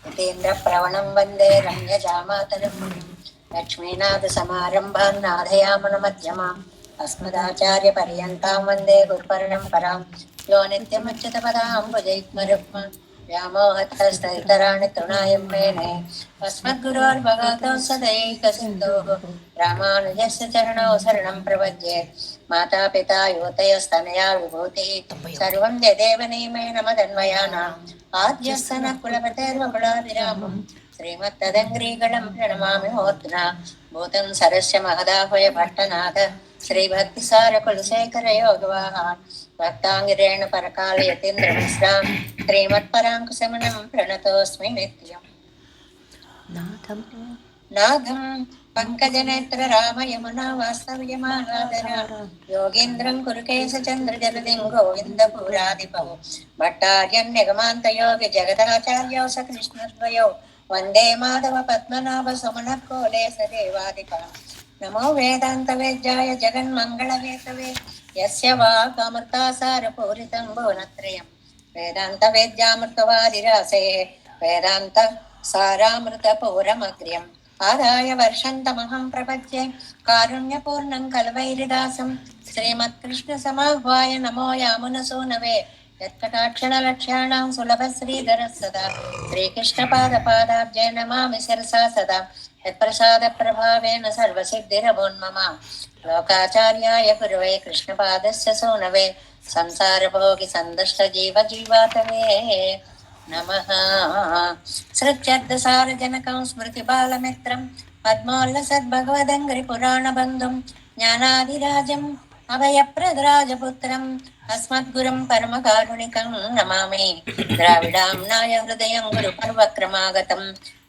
यतीन्द्रप्रवणं वन्दे रम्यजामातरं मुनिं लक्ष्मीनाथसमारम्भान् नाथयामनमध्यमाम् अस्मदाचार्यपर्यन्तां वन्दे गुरुपरम्परां यो नित्यमुच्यतपदाम्बुजैग्मरुक्म व्यामोहतस्तैतराणि तृणाय मेने अस्मद्गुरोर्भगवतोः सदैकसिन्धोः रामानुजस्य चरणौ शरणं प्रपद्ये माता पिता युवतयस्तनया विभूतिः सर्वं यदेव नियमेन मदन्वयानाम् आद्यस्य न कुलपतेर्वकुलाभिरामम् श्रीमत्तदङ्ग्रीगणं प्रणमामि मूर्ध्ना भूतं सरस्य महदाहवय भट्टनाथ श्रीभक्तिसारकुलशेखर योगवाहान् भक्ताङ्गिरेण परकालयतीन्द्रमिश्रां श्रीमत्पराङ्कुशमनं प्रणतोऽस्मि नित्यम् नाथं पङ्कजनेत्र राम यमुना वास्तव्यमानादर योगीन्द्रं कुरुकेशचन्द्रजलदिं गोविन्दपुराधिपौ भट्टार्यं निगमान्तयोगि जगदाचार्यौ स कृष्णद्वयौ वन्दे माधव पद्मनाभ सुमनकोले स देवादिका नमो वेदान्तवेद्याय जगन्मङ्गलवेतवे यस्य वाक्अमृतासारपूरितं भुवनत्रयं वेदान्तवेद्यामृतवादिरासे वेदान्त सारामृतपूरमग्र्यम् आदाय वर्षन्तमहं प्रपद्ये कारुण्यपूर्णं कलवैरिदासं श्रीमत्कृष्णसमाह्वाय नमो यामुनसूनवे यत्कटाक्षणलक्ष्याणां सुलभश्रीधरः सदा श्रीकृष्णपादपादाब्जे नमामि शिरसा सदा यत्प्रसादप्रभावेन सर्वसिद्धिरभून्मम लोकाचार्याय गुरवे कृष्णपादस्य सूनवे संसारभोगिसन्दष्टजीवजीवातवे नमः सृच्छब्दसारजनकं स्मृतिबालमित्रं पद्मोल्लसद्भगवदङ्घ्रिपुराणबन्धुं ज्ञानादिराजम् अभयप्रदराजपुत्रम् अस्मद्गुरुं परमकारुणिकं नमामि द्राविडाम्नाय हृदयं गुरुपर्वक्रमागतं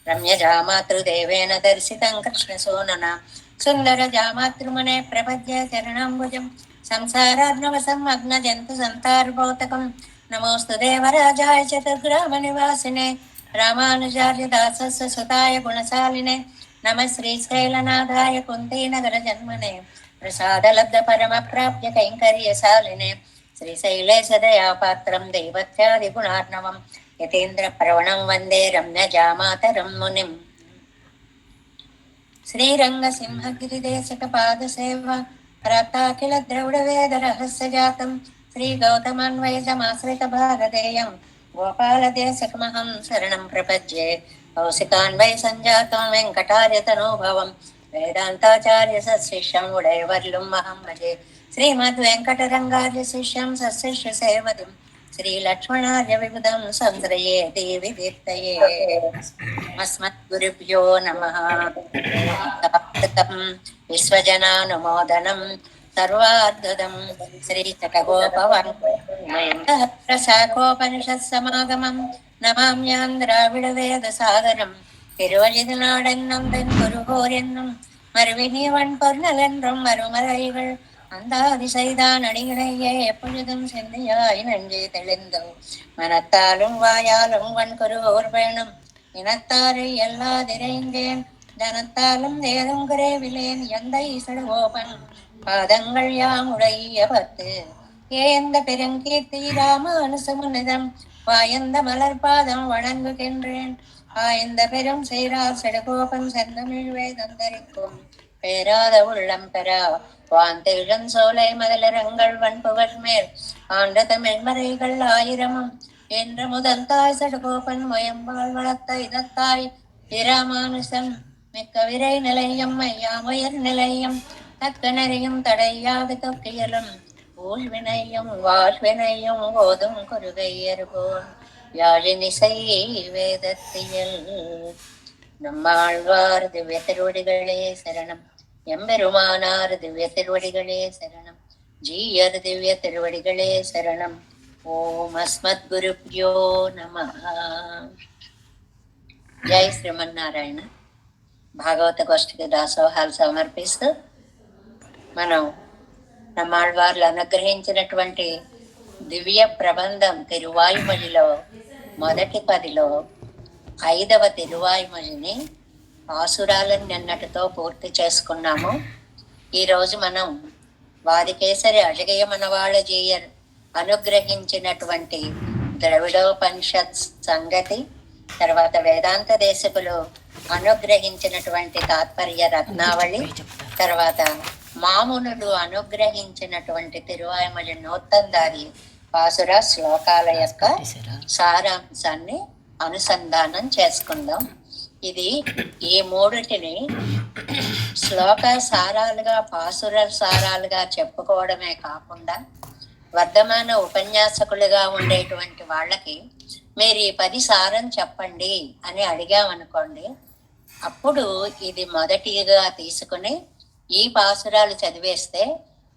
रम्यजामातृदेवेन दर्शितं कृष्णसूनना सुन्दरजामातृमुने प्रपद्ये चरणाम्बुजं संसारार्णवसम् अग्नजन्तु सन्तार्भौतकम् नमोस्तु देवराजाय चतुर्ग्रामनिवासिने रामानुजार्य दासस्य सुताय गुणशालिने नमः श्रीशैलनाथाय कुन्तीनगरजन्मने प्रसादलब्धपरमप्राप्य कैङ्कर्यशालिने श्रीशैलेशदयापात्रं दैवत्यादिगुणार्णवं यतीन्द्रप्रवणं वन्दे रम्यजामातरं मुनिम् श्रीरङ्गसिंहगिरिदेशिकपादसेवा प्राप्ताखिलद्रौडवेदरहस्यजातं श्रीगौतमान्वयजमाश्रितभारतेयं गोपालदेशिकमहं शरणं प्रपद्ये कौशिकान्वय सञ्जातं वेङ्कटार्यतनोभवं वेदान्ताचार्य सशिष्यं उडयवर्लुं महं भजे श्रीमद्वेङ्कटरङ्गार्य शिष्यं सशिष्यसेवतिं श्रीलक्ष्मणार्य विबुधं संश्रये देवि दीप्तये अस्मद्गुरुभ्यो नमः विश्वजनानुमोदनं सर्वाद्भुतं श्रीचटगोपवन्शाखोपनिषत्समागमं नमाम्यां द्राविडवेदसागरं திருவழிநாடென்னும் குருகோரென்னும் மறுவினியவன் பொருநலென்றும் மறுமறைகள் அந்தாதி செய்தான் அடிகளையே எப்பொழுதும் சென்னையாய் நன்றி தெளிந்தோ மனத்தாலும் வாயாலும் வன் குருகோர் வேணும் இனத்தாரை எல்லாதிரைந்தேன் தனத்தாலும் ஏதும் குறைவிலேன் எந்த இசடுகோபன் பாதங்கள் யாம் உடைய பத்து ஏந்த பெருங்கீர்த்தி ராமானுசமுனிதம் வாயந்த மலர் பாதம் வணங்குகின்றேன் ஆய்ந்த பெரும் செய்ரார் செடுகோபன் செந்தமிழ் வேதந்தரிக்கும் பேராத உள்ளம் பெறா வாந்திழன் சோலை மதலரங்கள் வன்புகழ் மேல் ஆண்ட தமிழ் மறைகள் ஆயிரமும் என்று முதல் தாய் சடுகோபன் முயம்பால் வளர்த்த இதத்தாய் இராமானுசன் மிக்க விரை நிலையம் ஐயாமுயர் நிலையம் தக்க நெறியும் தடையாது தொக்கியலும் ஊழ்வினையும் வாழ்வினையும் ஓதும் குருகையர்கோன் யாழினிசை வேதத்தியல் நம்மாழ்வார் திவ்ய திருவடிகளே சரணம் எம்பெருமானார் திவ்ய திருவடிகளே சரணம் ஜீயர் திவ்ய திருவடிகளே சரணம் ఓం అస్మద్గురుభ్యో నమః. జై శ్రీమన్నారాయణ. భాగవత గోష్ఠికి దాసోహాలు సమర్పిస్తూ మనం నమ్మాళ్వార్లు అనుగ్రహించినటువంటి దివ్య ప్రబంధం తిరువాయుమొழிలో మొదటి 10లో 5వ తిరువాయుమొழிని ఆసురాలను నిన్నటితో పూర్తి చేసుకున్నాము. ఈరోజు మనం వాదికేసరి అజగయ మనవాళ్ళ జీయర్ అనుగ్రహించినటువంటి ద్రవిడోపనిషత్ సంగతి తర్వాత వేదాంత దేశకులు అనుగ్రహించినటువంటి తాత్పర్య రత్నావళి, తర్వాత మామునులు అనుగ్రహించినటువంటి తిరువాయుమలి నూతందారి పాసుర శ్లోకాల యొక్క సారాంశాన్ని అనుసంధానం చేసుకుందాం. ఇది ఈ మూడిటిని శ్లోక సారాలుగా పాసుర సారాలుగా చెప్పుకోవడమే కాకుండా వర్ధమాన ఉపన్యాసకులుగా ఉండేటువంటి వాళ్ళకి మీరు ఈ 10 సారం చెప్పండి అని అడిగామనుకోండి, అప్పుడు ఇది మొదటిగా తీసుకుని ఈ పాసురాలు చదివేస్తే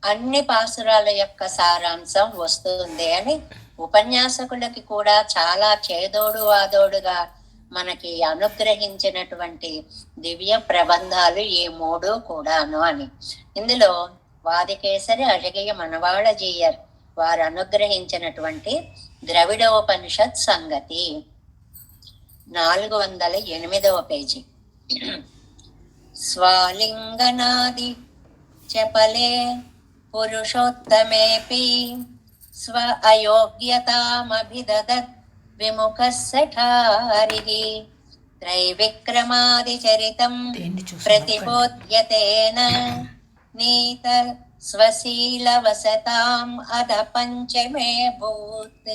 అన్ని పాసురాల యొక్క సారాంశం వస్తుంది అని ఉపన్యాసకులకి కూడా చాలా చేదోడు వాదోడుగా మనకి అనుగ్రహించినటువంటి దివ్య ప్రబంధాలు ఈ 3 కూడాను అని. ఇందులో వాదికేసరి అழகிய మనవాళజీయర్ వారు అనుగ్రహించినటువంటి ద్రవిడోపనిషత్ సంగతి 408వ పేజీ. స్వాలింగనాది చపలే పురుషోత్తమేపి స్వ అయోగ్యతామభిదదత్ విముఖస్సఠారిః త్రైవిక్రమాదిచరితం ప్రతిబోధ్యతేన నీత స్వశీలవసతాం అధ పంచమే భూత్.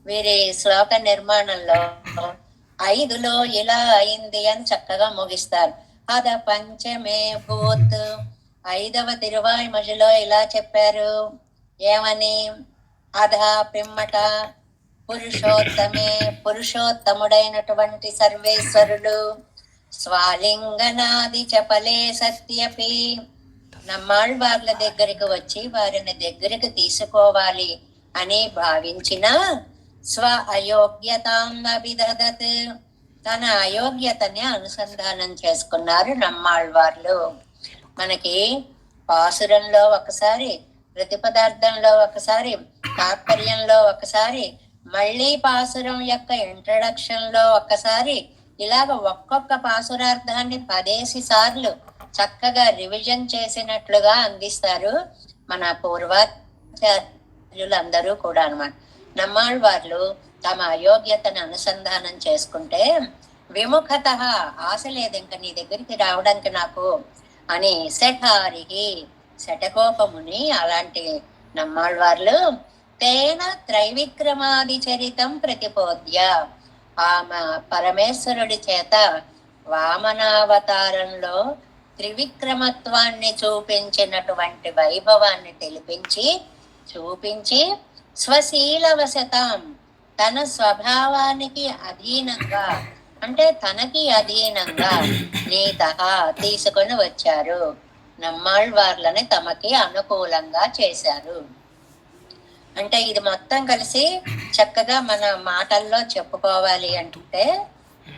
వీరి శ్లోక నిర్మాణంలో 5లో ఇలా అయింది అని చక్కగా ముగిస్తారు. అధ పంచమే భూత్. 5వ తిరువాయుమొழிలో ఇలా చెప్పారు. ఏమని? అధ పిమ్మట పురుషోత్తమే పురుషోత్తముడైనటువంటి సర్వేశ్వరుడు, స్వాలింగనాది చపలే సత్యపి నమ్మాళ్వార్ల దగ్గరికి వచ్చి వారిని దగ్గరికి తీసుకోవాలి అని భావించిన స్వ అయోగ్యతాం అభిదదత్ తన అయోగ్యతని అనుసంధానం చేసుకున్నారు నమ్మాళ్వార్లు. మనకి పాసురంలో ఒకసారి, ప్రతిపదార్థంలో ఒకసారి, తాత్పర్యంలో ఒకసారి, మళ్ళీ పాసురం యొక్క ఇంట్రడక్షన్ లో ఒక్కసారి, ఇలాగ ఒక్కొక్క పాసురార్థాన్ని 10 సార్లు చక్కగా రివిజన్ చేసినట్లుగా అందిస్తారు మన పూర్వాచార్యులందరూ కూడా అన్నమాట. నమ్మాళ్వార్లు తమ అయోగ్యతను అనుసంధానం చేసుకుంటే విముఖత ఆశ లేదు ఇంకా నీ దగ్గరికి రావడానికి నాకు అని శఠారికి శఠకోపముని అలాంటి నమ్మాళ్వార్లు తేన త్రైవిక్రమాది చరితం ప్రతిపోద్య ఆమె పరమేశ్వరుడి చేత వామనావతారంలో త్రివిక్రమత్వాన్ని చూపించినటువంటి వైభవాన్ని చూపించి స్వశీలవశతాం తన స్వభావానికి అధీనంగా అంటే తనకి అధీనంగా నీత తీసుకొని వచ్చారు. నమ్మాళ్వార్లని తమకి అనుకూలంగా చేశారు. అంటే ఇది మొత్తం కలిసి చక్కగా మన మాటల్లో చెప్పుకోవాలి అంటే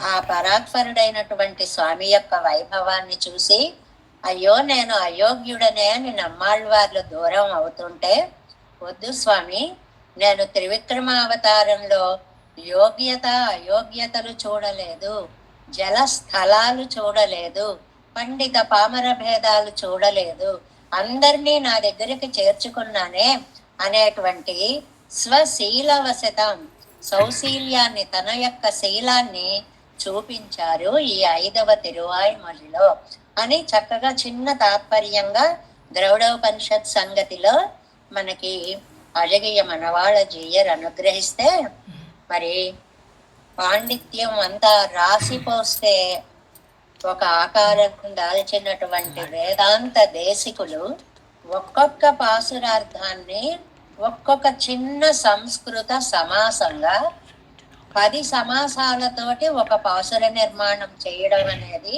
ఆ పరాత్పరుడైనటువంటి స్వామి యొక్క వైభవాన్ని చూసి అయ్యో నేను అయోగ్యుడనే అని నమ్మాళ్వార్లు దూరం అవుతుంటే, వద్దు స్వామి, నేను త్రివిక్రమావతారంలో యోగ్యత అయోగ్యతలు చూడలేదు, జల స్థలాలు చూడలేదు, పండిత పామర భేదాలు చూడలేదు, అందరినీ నా దగ్గరికి చేర్చుకున్నానే అనేటువంటి స్వశీలవశతం సౌశీల్యాన్ని తన యొక్క శీలాన్ని చూపించారు ఈ 5వ తిరువాయుమొழிలో అని చక్కగా చిన్న తాత్పర్యంగా ద్రవిడోపనిషత్ సంగతిలో మనకి అழகிய మనవాళజీయర్ అనుగ్రహిస్తే, మరి పాండిత్యం అంతా రాసిపోస్తే ఒక ఆకారం దాల్చినటువంటి వేదాంత దేశికులు ఒక్కొక్క పాసురార్థాన్ని ఒక్కొక్క చిన్న సంస్కృత సమాసంగా 10 సమాసాలతోటి ఒక పాసుర నిర్మాణం చేయడం అనేది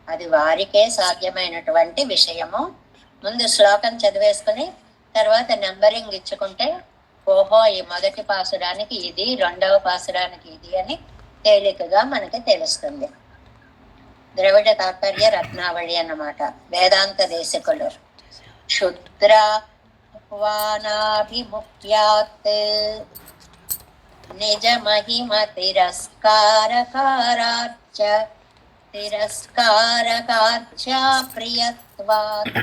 అది వారికే సాధ్యమైనటువంటి విషయము. ముందు శ్లోకం చదివేసుకుని తర్వాత నెంబరింగ్ ఇచ్చుకుంటే ఓహో ఈ మొదటి పాసురానికి ఇది, 2వ పాసురానికి ఇది అని తేలికగా మనకి తెలుస్తుంది. ద్రవిడ తాత్పర్య రత్నావళి అన్నమాట. వేదాంత దేశికులు క్షుద్రాభిముఖ్యాత్ నిజ మహిమ తిరస్కారకార్చ ప్రియత్వాత్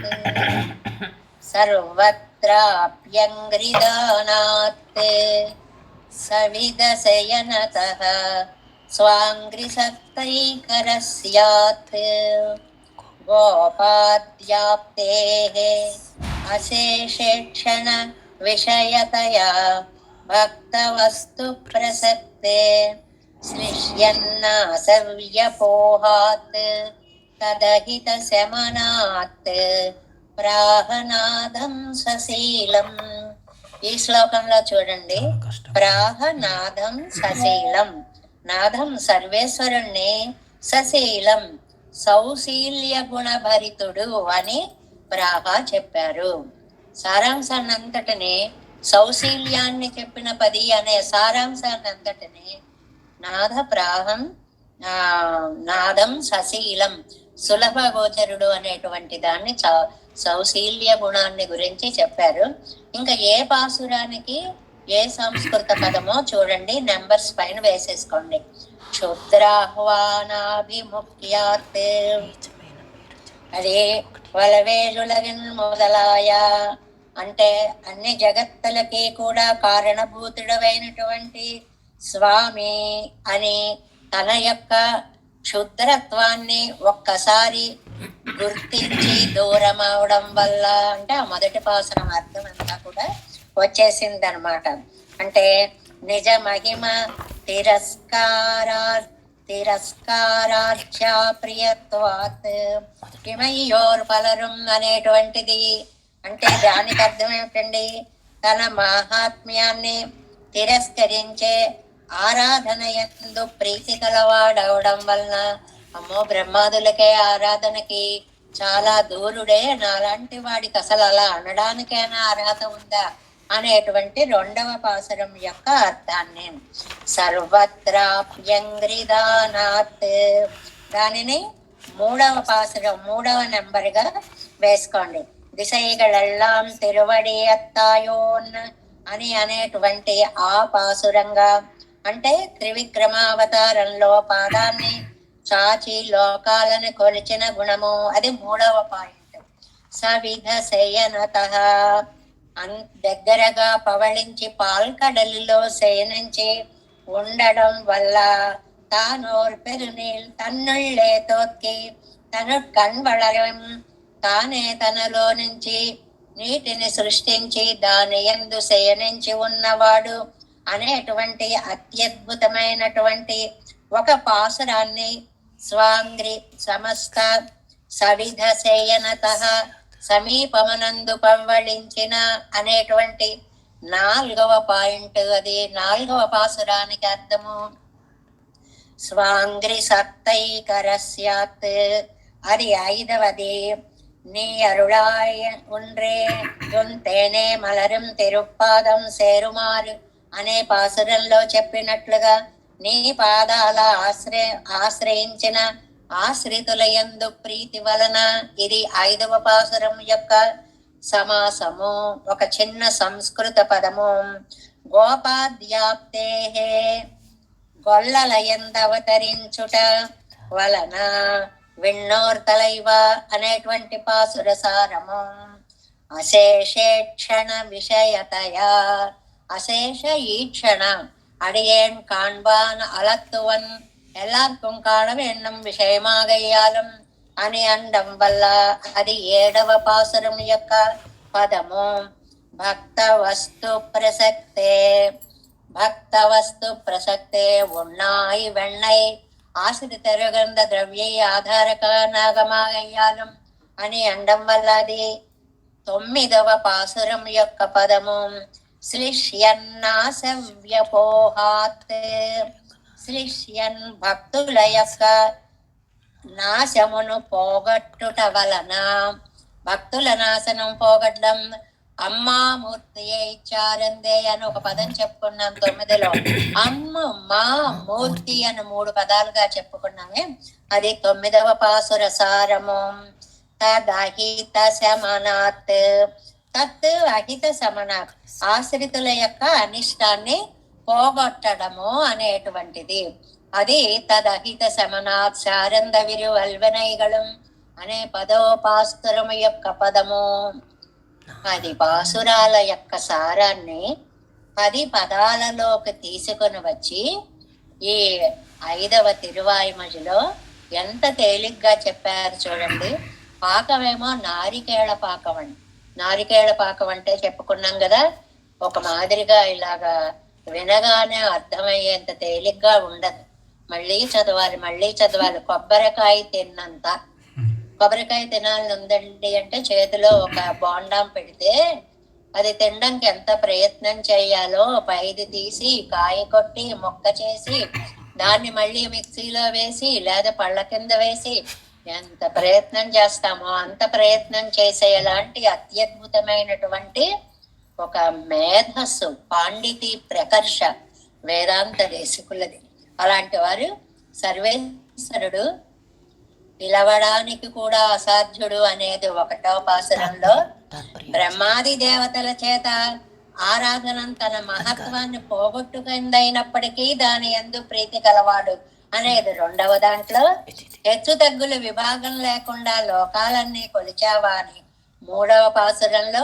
సర్వత్రాప్యంగ్రిదానాత్ సవిదశయనతః स्वाङ्घ्रिसक्तैकरस्यात् गोपाद्याप्तेः अशेषेक्षण विषयतया भक्तवस्तु प्रसक्ते श्लिष्यन्नासव्यपोहात् तदहितशमनात् ప్రాహనాదం సశీలం. ఈ శ్లోకంలో చూడండి, ప్రాహనాదం సశీలం, నాదం సర్వేశ్వరుణ్ణి, సశీలం సౌశీల్య గుణభరితుడు అని ప్రాహ చెప్పారు. సారాంశాన్నంతటిని, సౌశీల్యాన్ని చెప్పిన 10 అనే సారాంశాన్నంతటిని నాద ప్రాహం నాదం సశీలం సులభ గోచరుడు అనేటువంటి దాన్ని సౌశీల్య గుణాన్ని గురించి చెప్పారు. ఇంకా ఏ పాసురానికి ఏ సంస్కృత పదమో చూడండి, నెంబర్స్ పైన వేసేసుకోండి. క్షుద్రాహ్వానాభిముఖ్యాత్ అదే వలవేలులగిన్ మొదలాయ అంటే అన్ని జగత్తులకి కూడా కారణభూతుడమైనటువంటి స్వామి అని తన యొక్క క్షుద్రత్వాన్ని ఒక్కసారి గుర్తించి దూరం అవడం వల్ల, అంటే ఆ మొదటి పాసరం అర్థం అంతా కూడా వచ్చేసింది అనమాట. అంటే నిజ మహిమ తిరస్కారార్చా ప్రియత్వాత్ కిమయ్యోర్ పలరం అనేటువంటిది. అంటే దానికి అర్థం ఏమిటండి? తన మహాత్మ్యాన్ని తిరస్కరించే ఆరాధన యందు ప్రీతి కలవాడవడం వలన, అమ్మో బ్రహ్మాదులకే ఆరాధనకి చాలా దూరుడే, నాలాంటి వాడికి అసలు అలా అనడానికైనా అర్హత ఉందా అనేటువంటి 2వ పాసురం యొక్క అర్థాన్ని సర్వత్రాప్యంగ్రిదానాత్ దానిని 3వ పాసురం 3వ నెంబర్గా వేసుకోండి. దిశైగళెల్లాం తిరువడి అత్తాయోన్ అని అనేటువంటి ఆ పాసురంగా, అంటే త్రివిక్రమావతారంలో పాదాన్ని చాచి లోకాలను కొలిచిన గుణము, అది 3వ పాయింట్. సవిధ శయనత దగ్గరగా పవళించి పాల్కడలిలో శయనించి ఉండడం వల్ల తానోర్ పెరునీల్ తన్నుళ్ళే తోత్కి తను కణ్వళరం తానే తనలో నుంచి నీటిని సృష్టించి దాని యందు శయనించి ఉన్నవాడు అనేటువంటి అత్యద్భుతమైనటువంటి ఒక పాసురాన్ని స్వాంగ్రి సమస్త సవిధ శయనత సమీపమనందు పవ్వళించిన అనేటువంటి 4వ పాయింట్. అది 4వ పాసురానికి అర్థము స్వాంగ్రి సత్తైకరస్యాత్, అది 5వది. நீ அருளாய் ஒன்றே తేనే మలరం తిరుపాదం సేరుమారు అనే పాసురంలో చెప్పినట్లుగా నీ పాదాల ఆశ్రయించిన ఆశ్రితులయందు ప్రీతి వలన, ఇది 5వ పాసురం యొక్క సమాసము. ఒక చిన్న సంస్కృత పదము. గోపాద్యాప్తే గొల్లలయందవతరించుట వలన విన్నోర్తలైవ అనేటువంటి పాసుర సారము. అశేషేక్షణ విషయతయా అశేష ఈక్షణ அடியேன் காண்பான் அலத்துவன் எல்லாருக்கும் காண வேண்டும் விஷயமாగయ్యాలం అని అండం వల్ల, అది 7వ పాసురం యొక్క పదము. భక్త వస్తు ప్రసక్తే భక్త వస్తు ప్రసక్తే ఉన్నాయి వెన్నై ఆశ్రితరుగంధ ద్రవ్యై ఆధారక నాగమాగయ్యాలం అని అండం వల్ల, అది 9వ పాసురం యొక్క పదము. శ్లిష్యన్నాసవ్యపోహాత్ శ్లిష్యన్ భక్తుల యొక్క నాశమును పోగొట్టుట వలన, భక్తుల నాశనం పోగొట్టడం. అమ్మామూర్తి ఇచ్చారందే అని ఒక పదం చెప్పుకున్నాం 9లో. అమ్మ మా మూర్తి అని 3 పదాలుగా చెప్పుకున్నామే, అది 9వ పాసుర సారము. తదహిత శమనాత్ తత్ అహిత శమనాత్ ఆశ్రితుల యొక్క అనిష్టాన్ని పోగొట్టడము అనేటువంటిది. అది తదహిత శమనాత్ శారంద విరువల్వనైగళం అనే 10వ పాసురము యొక్క పదము. 10 పాసురాల యొక్క సారాన్ని 10 పదాలలోకి తీసుకొని వచ్చి ఈ 5వ తిరువాయిమజిలో ఎంత తేలిగ్గా చెప్పారు చూడండి. పాకమేమో నారికేళ పాకం అండి. నారికేళ పాకం అంటే చెప్పుకున్నాం కదా, ఒక మాదిరిగా ఇలాగా వినగానే అర్థమయ్యేంత తేలిగ్గా ఉండదు. మళ్ళీ చదవాలి. కొబ్బరికాయ తిన్నంత. కొబ్బరికాయ తినాలని ఉందండి అంటే చేతిలో ఒక బోండాం పెడితే అది తినడానికి ఎంత ప్రయత్నం చేయాలో, పైది తీసి కాయ కొట్టి మొక్క చేసి దాన్ని మళ్ళీ మిక్సీలో వేసి లేదా పళ్ళ కింద వేసి ఎంత ప్రయత్నం చేస్తామో అంత ప్రయత్నం చేసేలాంటి అత్యద్భుతమైనటువంటి ఒక మేధస్సు, పాండితి, ప్రకర్ష వేదాంత దేశికులది. అలాంటి వారు సర్వేశ్వరుడు పిలవడానికి కూడా అసాధ్యుడు అనేది 1వ పాసురంలో, బ్రహ్మాది దేవతల చేత ఆరాధన తన మహత్వాన్ని పోగొట్టుకుందైనప్పటికీ దాని యందు ప్రీతి కలవాడు అనేది 2వ దాంట్లో, హెచ్చు తగ్గుల విభాగం లేకుండా లోకాలన్నీ కొలిచావా అని 3వ పాసురంలో,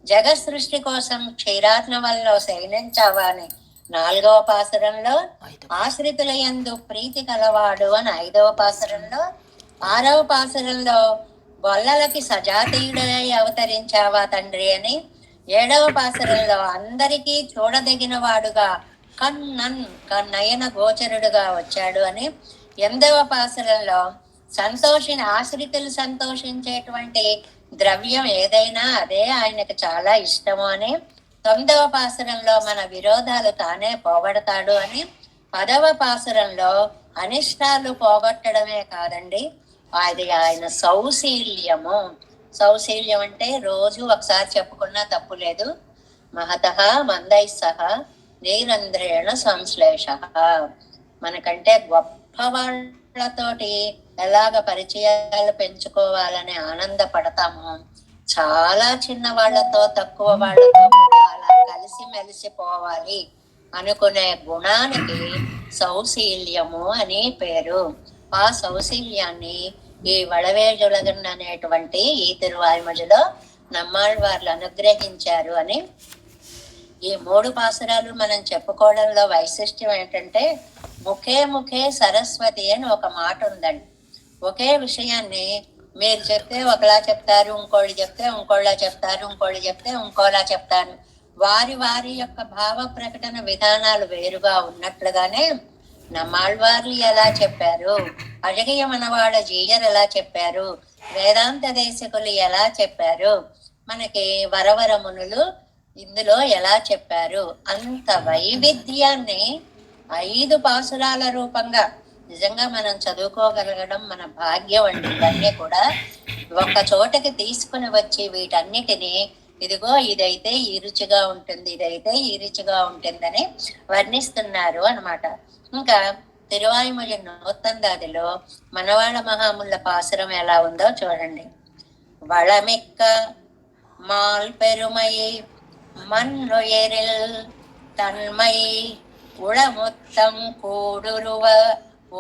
జగత్ సృష్టి కోసం క్షీరాత్మవల్లో శయనించావా అని 4వ పాసురంలో, ఆశ్రితుల యందు ప్రీతి కలవాడు అని 5వ పాసురంలో, 6వ పాసురంలో గొల్లలకి సజాతీయుడై అవతరించావా తండ్రి అని, 7వ పాసురంలో అందరికీ చూడదగిన వాడుగా కన్నయన గోచరుడుగా వచ్చాడు అని, 8వ పాసురంలో ఆశ్రితులు సంతోషించేటువంటి ద్రవ్యం ఏదైనా అదే ఆయనకు చాలా ఇష్టము అని, 9వ పాసురంలో మన విరోధాలు తానే పోగొడతాడు అని, 10వ పాసురంలో అనిష్టాలు పోగొట్టడమే కాదండి, అది ఆయన సౌశీల్యము. సౌశీల్యం అంటే రోజు ఒకసారి చెప్పుకున్నా తప్పు లేదు. మహతః మందై సహ నీరంధ్రేణ సంశ్లేష. మనకంటే గొప్ప వాళ్ళతోటి ఎలాగ పరిచయాలు పెంచుకోవాలని ఆనందపడతాము, చాలా చిన్న వాళ్ళతో, తక్కువ వాళ్ళతో కూడా అలా కలిసి మెలిసిపోవాలి అనుకునే గుణానికి సౌశీల్యము అని పేరు. ఆ సౌశీల్యాన్ని ఈ వళవేజులగన్ అనేటువంటి ఈ తిరువాయిమజిలో నమ్మాళ్వార్లు అనుగ్రహించారు అని ఈ 3 పాసురాలు మనం చెప్పుకోవడంలో వైశిష్ట్యం ఏంటంటే, ముఖే సరస్వతి అని ఒక మాట ఉందండి. ఒకే విషయాన్ని మీరు చెప్తే ఒకలా చెప్తారు, ఇంకోళ్ళు చెప్తే ఇంకోళ్ళ చెప్తారు, ఇంకోళ్ళు చెప్తే ఇంకోలా చెప్తారు. వారి యొక్క భావ ప్రకటన విధానాలు వేరుగా ఉన్నట్లుగానే నమ్మాళ్వార్లు ఎలా చెప్పారు, అజగయ మనవాళ్ళ జీయర్ ఎలా చెప్పారు, వేదాంత దేశకులు ఎలా చెప్పారు, మనకి వరవరమునులు ఇందులో ఎలా చెప్పారు, అంత వైవిధ్యాన్ని 5 పాసురాల రూపంగా నిజంగా మనం చదువుకోగలగడం మన భాగ్యం అండి. ఇవన్నీ కూడా ఒక చోటకి తీసుకుని వచ్చి వీటన్నిటిని ఇదిగో ఇదైతే ఈ రుచిగా ఉంటుంది, ఇదైతే ఈ రుచిగా ఉంటుందని వర్ణిస్తున్నారు అన్నమాట. ఇంకా తిరువాయిమొഴി నూత్తందాదిలో మనవాళ్ళ మహాముళ్ళ పాసురం ఎలా ఉందో చూడండి. వళమిక్క మాల్ పెరుమై మన్నుయరిల్ తన్మై ఉళముత్తం కూడురువ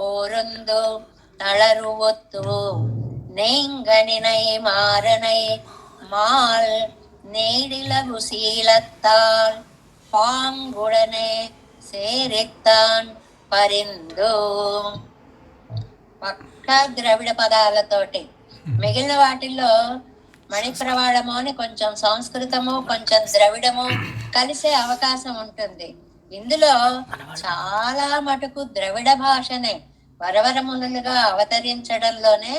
ఓరుందు తళరువొత్తు నేంగనినై మారనై மால் நீடிலகு சீலத்தால் பாங்குடனே சேரித்தான் పరిందు. పక్క ద్రవిడ పదాలతోటి, మిగిలిన వాటిల్లో మణిప్రవాళము అని కొంచెం సంస్కృతము కొంచెం ద్రవిడము కలిసే అవకాశం ఉంటుంది. ఇందులో చాలా మటుకు ద్రవిడ భాషనే వరవరమునులుగా అవతరించడంలోనే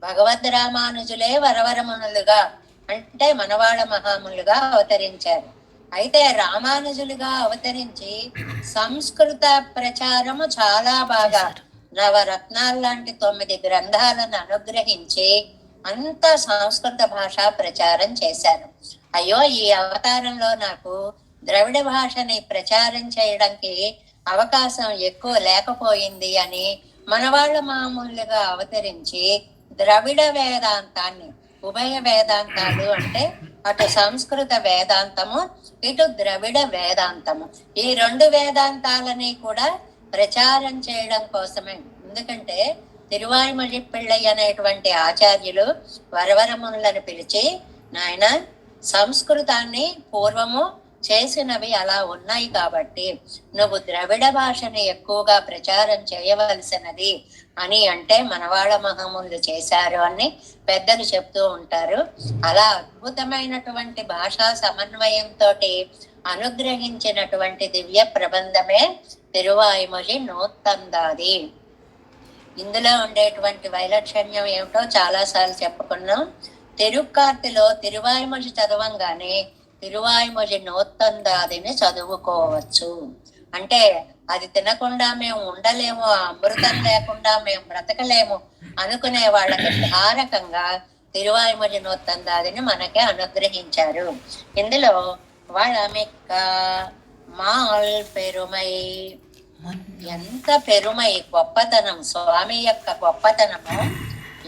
భగవద్ రామానుజులే వరవరమునులుగా అంటే మనవాళ్ళ మహాములుగా అవతరించారు. అయితే రామానుజులుగా అవతరించి సంస్కృత ప్రచారము చాలా బాగా నవరత్నాలు లాంటి 9 గ్రంథాలను అనుగ్రహించి అంత సంస్కృత భాషా ప్రచారం చేశారు. అయ్యో, ఈ అవతారంలో నాకు ద్రవిడ భాషని ప్రచారం చేయడానికి అవకాశం ఎక్కువ లేకపోయింది అని మనవాళ్ళ మామూలుగా అవతరించి ద్రవిడ వేదాంతాన్ని, ఉభయ వేదాంతాలు అంటే అటు సంస్కృత వేదాంతము ఇటు ద్రవిడ వేదాంతము, ఈ 2 వేదాంతాలని కూడా ప్రచారం చేయడం కోసమే. ఎందుకంటే తిరువాయిమొഴി పిళ్ళై అనేటువంటి ఆచార్యులు వరవరములను పిలిచి, నాయన సంస్కృతాన్ని పూర్వము చేసినవి అలా ఉన్నాయి కాబట్టి నువ్వు ద్రవిడ భాషని ఎక్కువగా ప్రచారం చేయవలసినది అని అంటే మనవాళ్ళ మహములు చేశారు అని పెద్దలు చెప్తూ ఉంటారు. అలా అద్భుతమైనటువంటి భాషా సమన్వయంతో అనుగ్రహించినటువంటి దివ్య ప్రబంధమే తిరువాయిమొഴി నూత్తందాది. ఇందులో ఉండేటువంటి వైలక్షణ్యం ఏమిటో చాలాసార్లు చెప్పుకున్నాం. తిరుక్కార్తిలో తిరువాయిమొഴി చదవంగానే తిరువాయిమొഴി నూత్తందాదిని చదువుకోవచ్చు. అంటే అది తినకుండా మేము ఉండలేము, అమృతం లేకుండా మేము బ్రతకలేము అనుకునే వాళ్ళకి ధారకంగా తిరువాయిమొഴി నూత్తందాదిని మనకి అనుగ్రహించారు. ఇందులో వళమిక్క మాల్ పెరుమై, ఎంత పెరుమై గొప్పతనం, స్వామి యొక్క గొప్పతనము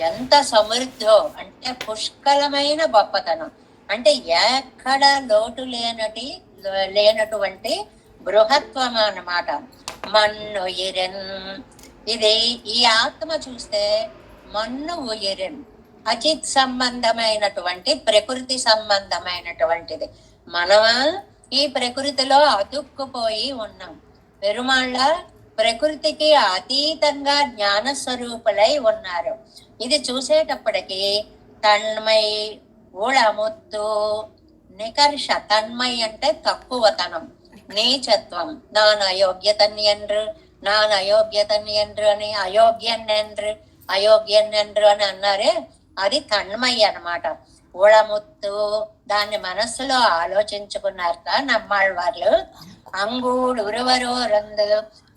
ఎంత సమృద్ధో అంటే పుష్కలమైన గొప్పతనం. అంటే ఎక్కడ లోటు లేనటువంటి బృహత్వం అన్నమాట. మన్ను ఉయిరెన్, ఇది ఈ ఆత్మ చూస్తే మన్ను ఉయిరెన్ అచిత్ సంబంధమైనటువంటి ప్రకృతి సంబంధమైనటువంటిది. మనం ఈ ప్రకృతిలో అతుక్కుపోయి ఉన్నాం. పెరుమాళ్ళ ప్రకృతికి అతీతంగా జ్ఞాన స్వరూపులై ఉన్నారు. ఇది చూసేటప్పటికి తన్మై ఊళముత్తు నికర్ష. తన్మై అంటే తక్కువతనం, నీచత్వం. நான் அயோக்கியன் என்று అని అయోగ్యన్ என்று అని అన్నారే, అది తన్మయ్య అన్నమాట. ఊళముత్తు దాన్ని మనస్సులో ఆలోచించుకున్నారట నమ్మాళ్ళ వాళ్ళు. అంగూడు ఉరువరో రందు,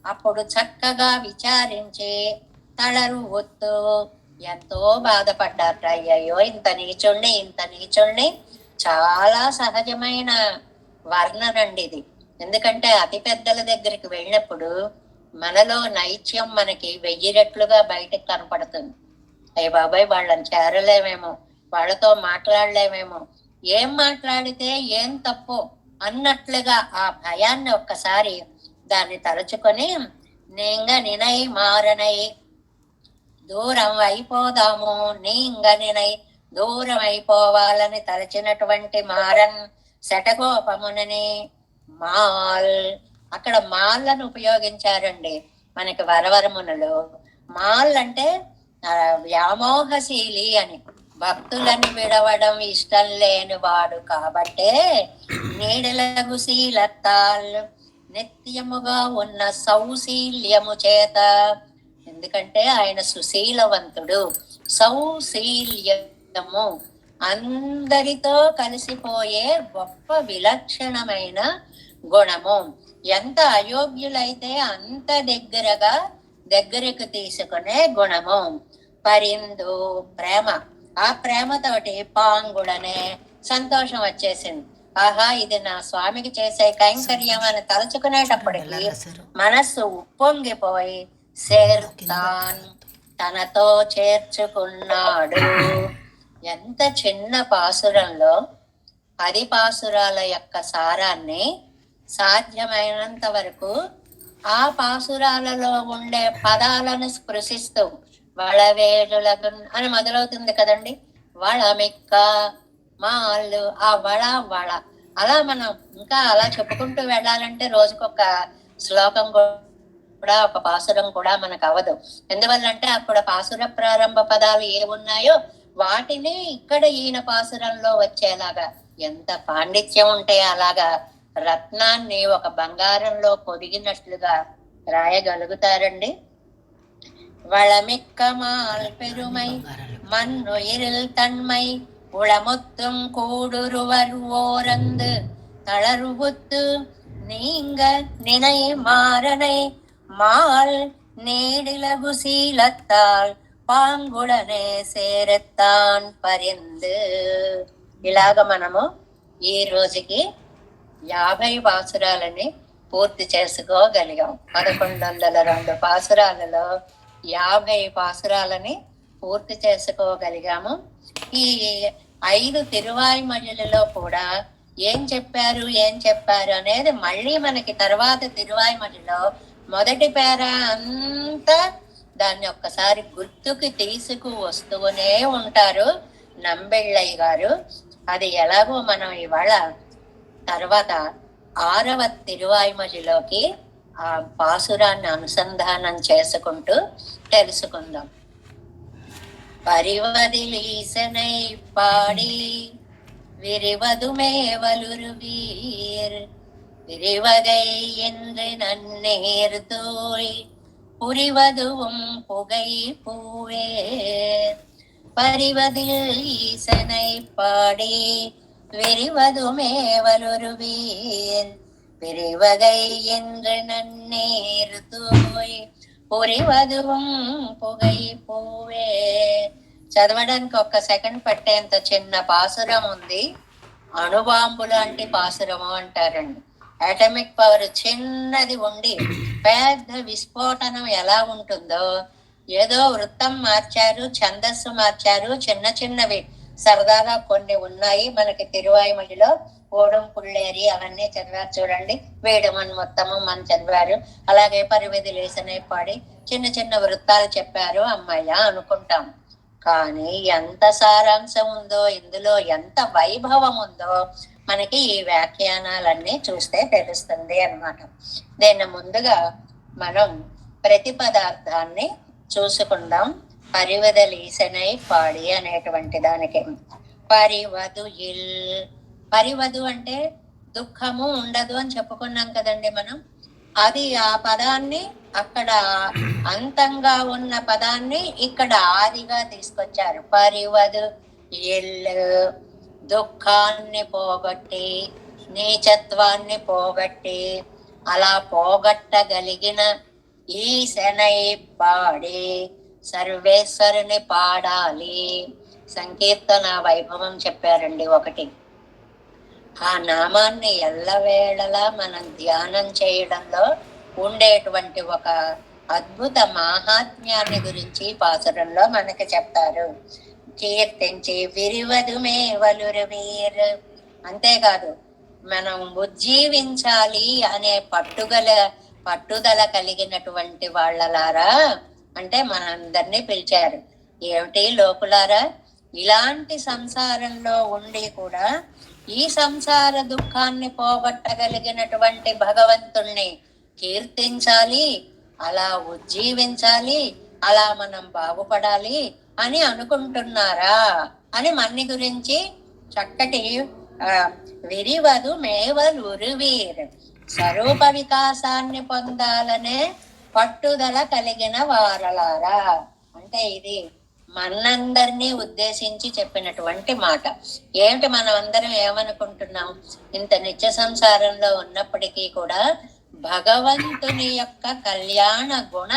అప్పుడు చక్కగా విచారించి తళరు ఒత్తు ఎంతో బాధపడ్డారట. అయ్యయ్యో ఇంత నీచుణ్ణి. చాలా సహజమైన వర్ణనండి ఇది. ఎందుకంటే అతి పెద్దల దగ్గరికి వెళ్ళినప్పుడు మనలో నైత్యం మనకి 1000 రెట్లుగా బయటకు కనపడుతుంది. అయ్య బాబాయ్ వాళ్ళని చేరలేమేమో, వాళ్ళతో మాట్లాడలేమేమో, ఏం మాట్లాడితే ఏం తప్పు అన్నట్లుగా ఆ భయాన్ని ఒక్కసారి దాన్ని తలుచుకొని నినై మారనై దూరం అయిపోదాము, నినై దూరం అయిపోవాలని తలచినటువంటి మారన్ శటగోపమునని మాల్, అక్కడ మాల్లను ఉపయోగించారండి మనకి వరవరమునులు. మాల్ అంటే వ్యామోహశీలి అని, భక్తులను విడవడం ఇష్టం లేని వాడు కాబట్టే నీడలగు శీలత్తాల్ నిత్యముగా ఉన్న సౌశీల్యము చేత, ఎందుకంటే ఆయన సుశీలవంతుడు. సౌశీల్యము అందరితో కలిసిపోయే గొప్ప విలక్షణమైన గుణము. ఎంత అయోగ్యులైతే అంత దగ్గరకు తీసుకునే గుణము. పరిందు ప్రేమ, ఆ ప్రేమతోటి పాంగుడనే సంతోషం వచ్చేసింది. ఆహా ఇది నా స్వామికి చేసే కైంకర్యం అని తలుచుకునేటప్పటికి మనస్సు ఉప్పొంగిపోయి సేర్తాన్ తనతో చేర్చుకున్నాడు. ఎంత చిన్న పాసురంలో 10 పాసురాల యొక్క సారాన్ని సాధ్యమైనంత వరకు ఆ పాసురాలలో ఉండే పదాలను స్పృశిస్తూ వళవేలులకు అని మొదలవుతుంది కదండి. వళమిక్క మాళ్ళు, ఆ వళ అలా మనం ఇంకా అలా చెప్పుకుంటూ వెళ్ళాలంటే రోజుకొక శ్లోకం కూడా, ఒక పాసురం కూడా మనకు అవదు. ఎందువల్లంటే అప్పుడు పాసుర ప్రారంభ పదాలు ఏ ఉన్నాయో వాటిని ఇక్కడ ఈయన పాసురంలో వచ్చేలాగా ఎంత పాండిత్యం ఉంటే అలాగా రత్నాన్ని ఒక బంగారంలో పొదిగినట్లుగా రాయగలుగుతారండి. వళమిక్క మాల్ పెరుమై మన్నుయిరిల్ తన్మై உளமுத்தும் கூடுருவர் ஓரந்து தளருவுத்து நீங்க நினை மாறனை மால் నేడిలగు శీలత్తాల్ పాంగుడనే సేరెత్తాన్ పరిందు. ఇలాగ మనము ఈ రోజుకి 50 పాసురాలని పూర్తి చేసుకోగలిగాం. 1102 పాసురాలలో 50 పాసురాలని పూర్తి చేసుకోగలిగాము. ఈ 5 తిరువాయిమొழிలలో కూడా ఏం చెప్పారు అనేది మళ్ళీ మనకి తర్వాత తిరువాయిమొழிలో మొదటి పేర అంతా దాన్ని ఒక్కసారి గుర్తుకి తీసుకు వస్తూనే ఉంటారు నంబెళ్ళయ్య గారు. అది ఎలాగో మనం ఇవాళ తర్వాత 6వ తిరువాయిమొழிలోకి ఆ పాసురాన్ని అనుసంధానం చేసుకుంటూ తెలుసుకుందాం. పరివదిలీసనై పాడి விரிவதுமேவலுருவீர் விரிவகை என்று நன்னேர்தோய் புரிவதுவும் புகை பூவே. பரிவதில் ஈசனை பாடி விரிவதுமேவலுருவீர் விரிவகை என்று நன்னேர்தோய் పురివధువం పొగై పువ్వే. చదవడానికి ఒక్క సెకండ్ పట్టేంత చిన్న పాసురం ఉంది. అణుబాంబు లాంటి పాసురము అంటారండి. అటమిక్ పవర్ చిన్నది ఉండి పెద్ద విస్ఫోటనం ఎలా ఉంటుందో, ఏదో వృత్తం మార్చారు, ఛందస్సు మార్చారు, చిన్న చిన్నవి సరదాగా కొన్ని ఉన్నాయి మనకి తిరువాయిమొழிలో. ఓడం పుళ్ళేరి అవన్నీ చదివారు చూడండి. వేయడమని మొత్తము మన చదివారు. అలాగే పరివిధి లేసనే పాడి చిన్న చిన్న వృత్తాలు చెప్పారు అమ్మయ్య అనుకుంటాం. కానీ ఎంత సారాంశం ఉందో, ఇందులో ఎంత వైభవం ఉందో మనకి ఈ వ్యాఖ్యానాలన్నీ చూస్తే తెలుస్తుంది అన్నమాట. దీన్ని ముందుగా మనం ప్రతిపదార్థాన్ని చూసుకుందాం. పరివదలీసనై పాడి అనేటువంటి దానికి పరివదు ఇల్. పరివదు అంటే దుఃఖము ఉండదు అని చెప్పుకున్నాం కదండి మనం. అది ఆ పదాన్ని అక్కడ అంతంగా ఉన్న పదాన్ని ఇక్కడ ఆదిగా తీసుకొచ్చారు. పరివదు ఇల్లు దుఃఖాన్ని పోగొట్టి, నీచత్వాన్ని పోగొట్టి, అలా పోగొట్టగలిగిన ఈశనై పాడి, సర్వేశ్వరుని పాడాలి. సంకీర్తన వైభవం చెప్పారండి ఒకటి. ఆ నామాన్ని ఎల్లవేళలా మనం ధ్యానం చేయడంలో ఉండేటువంటి ఒక అద్భుత మాహాత్మ్యాన్ని గురించి పాసురంలో మనకి చెప్తారు. కీర్తించి విరివదుమే వలురవీర్. అంతేకాదు, మనం ఉజ్జీవించాలి అనే పట్టుదల కలిగినటువంటి వాళ్ళలారా అంటే మనందరినీ పిలిచారు. ఏమిటి లోకులారా, ఇలాంటి సంసారంలో ఉండి కూడా ఈ సంసార దుఃఖాన్ని పోగొట్టగలిగినటువంటి భగవంతుణ్ణి కీర్తించాలి, అలా ఉజ్జీవించాలి, అలా మనం బాగుపడాలి అని అనుకుంటున్నారా అని మన్ని గురించి చక్కటి విరివదు మేవలురువీర్, స్వరూప వికాసాన్ని పొందాలనే పట్టుదల కలిగిన వారలారా. అంటే ఇది మనందరినీ ఉద్దేశించి చెప్పినటువంటి మాట. ఏమిటి మనం అందరం ఏమనుకుంటున్నాం? ఇంత నిత్య సంసారంలో ఉన్నప్పటికీ కూడా భగవంతుని యొక్క కళ్యాణ గుణ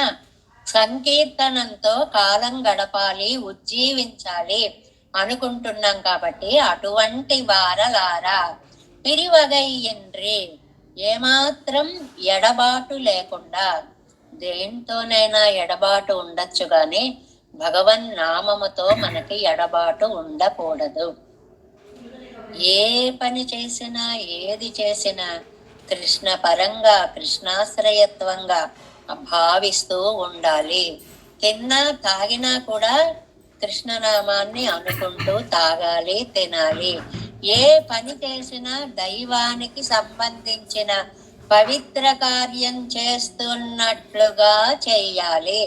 సంకీర్తనంతో కాలం గడపాలి, ఉజ్జీవించాలి అనుకుంటున్నాం. కాబట్టి అటువంటి వారలారా పిరివగయ్యండ్రి, ఏమాత్రం ఎడబాటు లేకుండా, దేంతోనైనా ఎడబాటు ఉండొచ్చు గాని భగవన్ నామముతో మనకి ఎడబాటు ఉండకూడదు. ఏ పని చేసినా ఏది చేసినా కృష్ణ పరంగా, కృష్ణాశ్రయత్వంగా భావిస్తూ ఉండాలి. తిన్నా తాగినా కూడా కృష్ణనామాన్ని అనుకుంటూ తాగాలి, తినాలి. ఏ పని చేసినా దైవానికి సంబంధించిన పవిత్ర కార్యం చేస్తున్నట్లుగా చెయ్యాలి.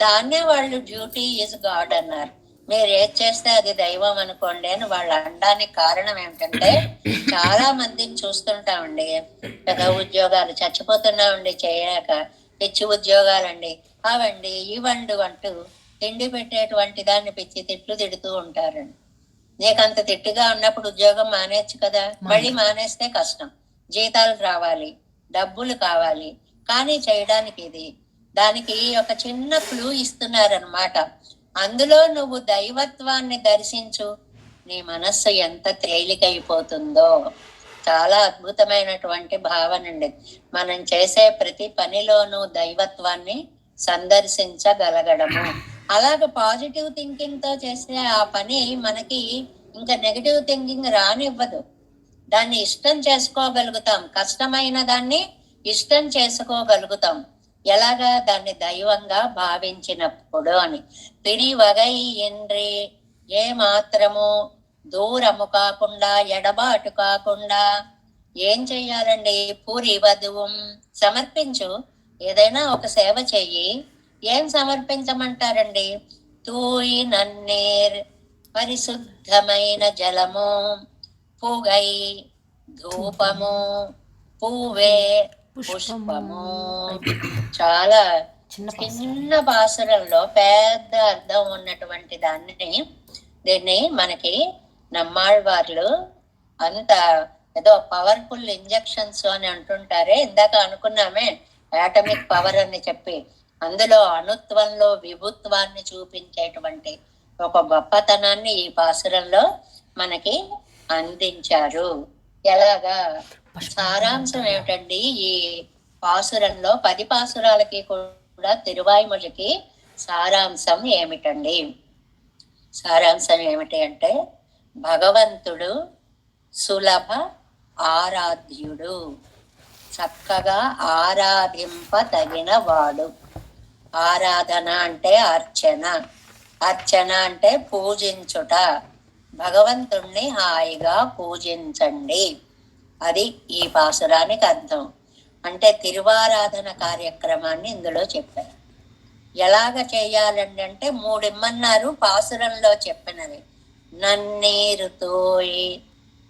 దాన్నే వాళ్ళు డ్యూటీ ఈజ్ గాడ్ అన్నారు. మీరు ఏది చేస్తే అది దైవం అనుకోండి అని వాళ్ళు అనడానికి కారణం ఏమిటంటే, చాలా మందిని చూస్తుంటామండి, పెద్ద ఉద్యోగాలు చచ్చిపోతున్నామండి చేయలేక, పిచ్చి ఉద్యోగాలండి, అవండి ఇవండు అంటూ తిండి పెట్టేటువంటి దాన్ని పిచ్చి తిట్లు తిడుతూ ఉంటారండి. నీకంత తిట్టుగా ఉన్నప్పుడు ఉద్యోగం మానేచ్చు కదా. మళ్ళీ మానేస్తే కష్టం, జీతాలు రావాలి, డబ్బులు కావాలి. కానీ చేయడానికి ఇది, దానికి ఒక చిన్న క్లూ ఇస్తున్నారనమాట. అందులో నువ్వు దైవత్వాన్ని దర్శించు, నీ మనస్సు ఎంత తేలికైపోతుందో. చాలా అద్భుతమైనటువంటి భావన అండి. మనం చేసే ప్రతి పనిలోనూ దైవత్వాన్ని సందర్శించగలగడము. అలాగ పాజిటివ్ థింకింగ్ తో చేసే ఆ పని మనకి ఇంకా నెగటివ్ థింకింగ్ రానివ్వదు. దాన్ని ఇష్టం చేసుకోగలుగుతాం, కష్టమైన దాన్ని ఇష్టం చేసుకోగలుగుతాం. ఎలాగా? దాన్ని దైవంగా భావించినప్పుడు అని. పిరివగై ఎండ్రి, ఏ మాత్రము దూరము కాకుండా, ఎడబాటు కాకుండా, ఏం చెయ్యాలండి? పూరి వధువం సమర్పించు, ఏదైనా ఒక సేవ చెయ్యి. ఏం సమర్పించమంటారండి? తూయి నన్నీర్, పరిశుద్ధమైన జలము, పుగై ధూపము, పువ్వే పుష్పము. చాలా చిన్న పాసురంలో పెద్ద అర్థం ఉన్నటువంటి దీన్ని మనకి నమ్మాళ్ళవార్లు అంత ఏదో పవర్ఫుల్ ఇంజెక్షన్స్ అని అంటుంటారే, ఇందాక అనుకున్నామే యాటమిక్ పవర్ అని చెప్పి, అందులో అణుత్వంలో విభుత్వాన్ని చూపించేటువంటి ఒక గొప్పతనాన్ని ఈ పాసురంలో మనకి అందించారు. ఎలాగా? సారాంశం ఏమిటండి? ఈ పాసురంలో 10 పాసురాలకి కూడా తిరువాయిమొழிకి సారాంశం ఏమిటండి? సారాంశం ఏమిటి అంటే, భగవంతుడు సులభ ఆరాధ్యుడు, చక్కగా ఆరాధింపదగిన వాడు. ఆరాధన అంటే అర్చన, అర్చన అంటే పూజించుట. భగవంతుణ్ణి హాయిగా పూజించండి, అది ఈ పాసురానికి అర్థం. అంటే తిరువారాధన కార్యక్రమాన్ని ఇందులో చెప్పారు. ఎలాగ చేయాలండి అంటే 3 ఇమ్మన్నారు పాసురంలో చెప్పినవి. నన్నీరుతోయి,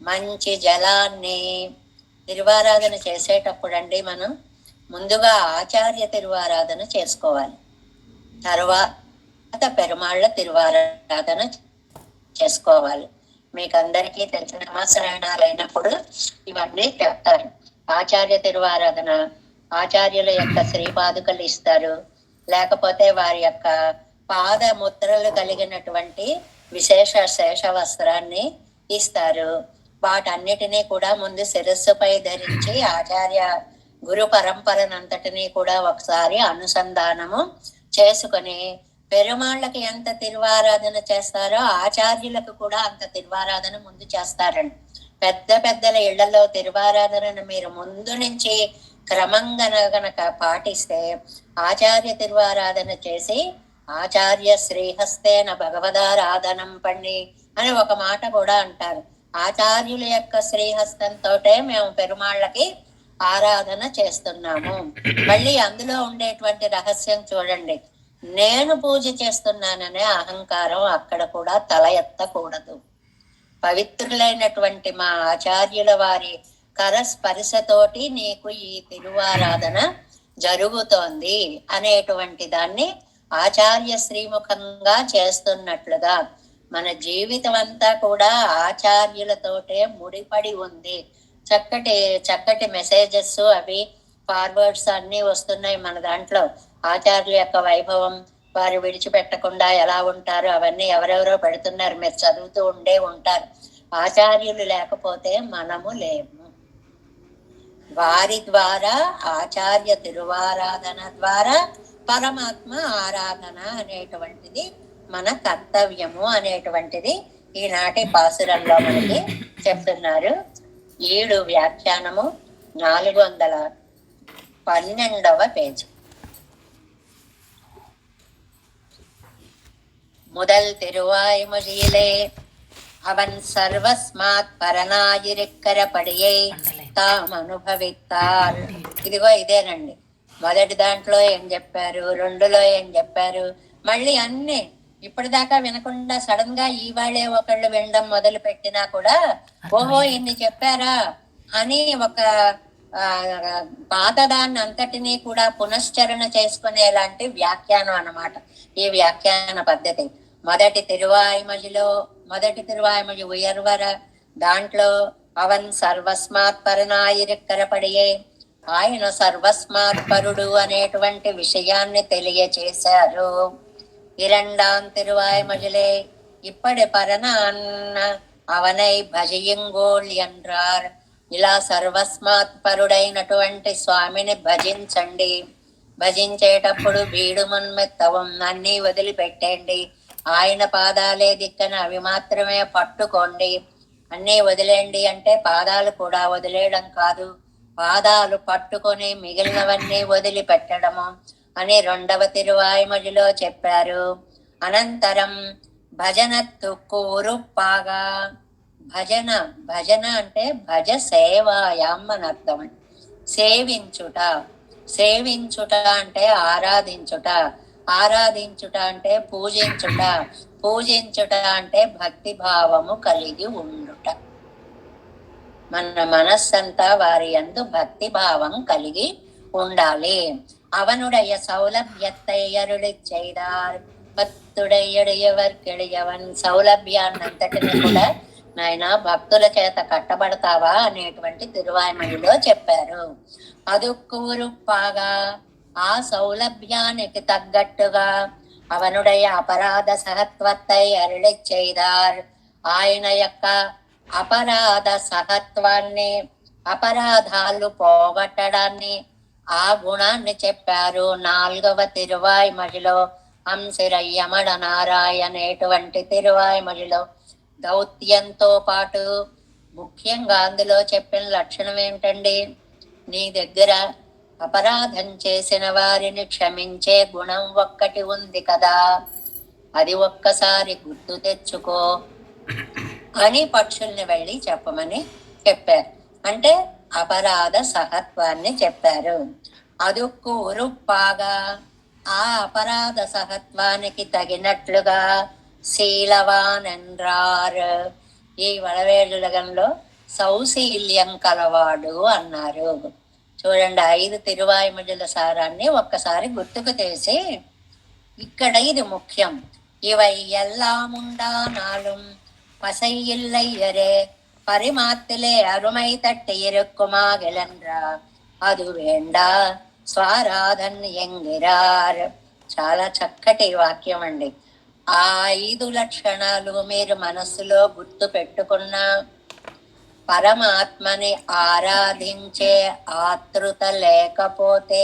మంచి జలాన్ని. తిరువారాధన చేసేటప్పుడు అండి మనం ముందుగా ఆచార్య తిరువారాధన చేసుకోవాలి, తర్వాత పెరుమాళ్ళ తిరువారాధన చేసుకోవాలి. మీకు అందరికీ తెలిసిన నమస్కారాలు అయినప్పుడు ఇవన్నీ చెప్తారు. ఆచార్య తిరువారాధన ఆచార్యుల యొక్క శ్రీపాదుకలు ఇస్తారు, లేకపోతే వారి యొక్క పాద ముద్రలు కలిగినటువంటి విశేష శేష వస్త్రాన్ని ఇస్తారు. వాటన్నిటినీ కూడా ముందు శిరస్సుపై ధరించి ఆచార్య గురు పరంపరనంతటినీ కూడా ఒకసారి అనుసంధానము చేసుకొని, పెరుమాళ్ళకి ఎంత తిరువారాధన చేస్తారో ఆచార్యులకు కూడా అంత తిరువారాధన ముందు చేస్తారండి. పెద్ద పెద్దల ఇళ్లలో తిరువారాధనను మీరు ముందు నుంచి క్రమంగా గనక పాటిస్తే, ఆచార్య తిరువారాధన చేసి ఆచార్య శ్రీహస్తేన భగవదారాధనం పండి అని ఒక మాట కూడా అంటారు. ఆచార్యుల యొక్క శ్రీహస్తంతోటే మేము పెరుమాళ్ళకి ఆరాధన చేస్తున్నాము. మళ్ళీ అందులో ఉండేటువంటి రహస్యం చూడండి, నేను పూజ చేస్తున్నాననే అహంకారం అక్కడ కూడా తల ఎత్తకూడదు. పవిత్రులైనటువంటి మా ఆచార్యుల వారి కరస్పర్శతోటి నీకు ఈ తిరువారాధన జరుగుతోంది అనేటువంటి దాన్ని ఆచార్య శ్రీముఖంగా చేస్తున్నట్లుగా మన జీవితం అంతా కూడా ఆచార్యులతోటే ముడిపడి ఉంది. చక్కటి చక్కటి మెసేజెస్ అవి ఫార్వర్డ్స్ అన్ని వస్తున్నాయి మన దాంట్లో. ఆచార్యుల యొక్క వైభవం, వారు విడిచిపెట్టకుండా ఎలా ఉంటారు, అవన్నీ ఎవరెవరో పెడుతున్నారు, మీరు చదువుతూ ఉంటారు. ఆచార్యులు లేకపోతే మనము లేము. వారి ద్వారా ఆచార్య తిరువారాధన ద్వారా పరమాత్మ ఆరాధన అనేటువంటిది మన కర్తవ్యము అనేటువంటిది ఈనాటి పాసురంలో మనకి చెప్తున్నారు. 7 వ్యాఖ్యానము 412వ పేజీ. முதல் திருவாய்மொழியிலே அவன் சர்வஸ்மாத் பரநாயிரிக்கரపడిயை తాము అనుభవిத்தார். ఇదిగో ఇదేనండి. మొదటి దాంట్లో ఏం చెప్పారు, 2లో ఏం చెప్పారు, మళ్ళీ అన్ని ఇప్పటిదాకా వినకుండా సడన్ గా ఈ వాళ్ళే ఒకళ్ళు వినడం మొదలు పెట్టినా కూడా ఓహో ఇన్ని చెప్పారా అని ఒక పాతదాన్ని అంతటినీ కూడా పునశ్చరణ చేసుకునేలాంటి వ్యాఖ్యానం అన్నమాట ఈ వ్యాఖ్యాన పద్ధతి. మొదటి తిరువాయిమొഴി ఉయర్వర దాంట్లో అవన్ సర్వస్మాత్ పరనాయిరిక్కరపడియే, ఆయన సర్వస్మాత్ పరుడు అనేటువంటి విషయాన్ని తెలియచేశారు. 2ஆம் తిరువాయిమొழிலே இப்படி పరనాన్న అవనై భజయింగోళ్ ఎండ్రార్. ఇలా సర్వస్మాత్ పరుడైనటువంటి స్వామిని భజించండి. భజించేటప్పుడు బీడు మన్మెత్తవం అన్నీ వదిలిపెట్టండి. ఆయన పాదాలే దిక్కన అవి మాత్రమే పట్టుకోండి. అన్నీ వదిలేండి అంటే పాదాలు కూడా వదిలేయడం కాదు, పాదాలు పట్టుకొని మిగిలినవన్నీ వదిలిపెట్టడము అని 2వ తిరువాయిమొழிలో చెప్పారు. అనంతరం భజనత్తు కూరుప్పాగా, భజన, భజన అంటే భజ సేవాయాం అని అర్థం. సేవించుట, సేవించుట అంటే ఆరాధించుట, ఆరాధించుట అంటే పూజించుట, పూజించుట అంటే భక్తి భావము కలిగి ఉండుట. మన మనస్సంతా వారి యందు భక్తి భావం కలిగి ఉండాలి. அவனுடைய సౌలభ్యத்தை అరుளி செய்தார் భక్తుడయ్యడియవర్కెడియవన్. సౌలభ్యాన్నంతటిని కూడా నాయన భక్తుల చేత కట్టబడతావా అనేటువంటి తిరువాయ్మొழிలో చెప్పారు. అదుక్కూరుప్పాగా ఆ సౌలభ్యానికి తగ్గట్టుగా అవనుడయ అపరాధ సహత్వత్తై అరుళి చేదార్. ఆయన యొక్క అపరాధ సహత్వాన్ని, అపరాధాలు పోగొట్టడాన్ని, ఆ గుణాన్ని చెప్పారు. 4వ తిరువాయ్మొழிలో హంసిరయ్యమడ నారాయణేటువంటి తిరువాయ్మొழிలో దౌత్యంతో పాటు ముఖ్యంగా అందులో చెప్పిన లక్షణం ఏంటండి? నీ దగ్గర అపరాధం చేసిన వారిని క్షమించే గుణం ఒక్కటి ఉంది కదా, అది ఒక్కసారి గుర్తు తెచ్చుకో అని పక్షుల్ని వెళ్ళి చెప్పమని చెప్పారు. అంటే అపరాధ సహత్వాన్ని చెప్పారు. అదుక్కు ఉరుప్పాగా ఆ అపరాధ సహత్వానికి తగినట్లుగా శీలవాన్ ఎన్రార్. ఈ వడవేలులగంలో సౌశీల్యం కలవాడు అన్నారు. చూడండి, 5 తిరువాయ్మొழிల సారాన్ని ఒక్కసారి గుర్తుకు తెసి ఇక్కడ ఇది ముఖ్యం. ఇవై ఎల్లాముండానాலும் பசையில்லையரே பரிமாத்திலே அருமை தட்டி இருக்குமாகெலன்றா அது వేండా స్వారాధన్ ఎంగిరార్. చాలా చక్కటి వాక్యం అండి. ఆ 5 లక్షణాలు మీరు మనస్సులో గుర్తు పెట్టుకున్న పరమాత్మని ఆరాధించే ఆతృత లేకపోతే,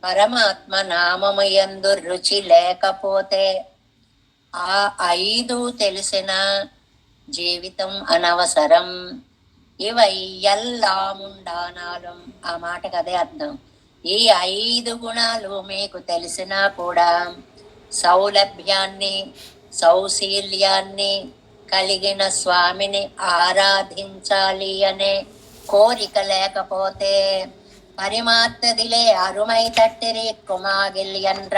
పరమాత్మ నామము యందు రుచి లేకపోతే, ఆ 5 తెలిసిన జీవితం అనవసరం. ఇవై ఎల్లాముండానాలం, ఆ మాటకు అదే అర్థం. ఈ 5 గుణాలు మీకు తెలిసినా కూడా సౌలభ్యాన్ని, సౌశీల్యాన్ని కలిగిన స్వామిని ఆరాధించాలి అనే కోరిక లేకపోతే, పరిమాత్తదిలే అరుమై తట్టిరి కుమాగిల్యన్ర.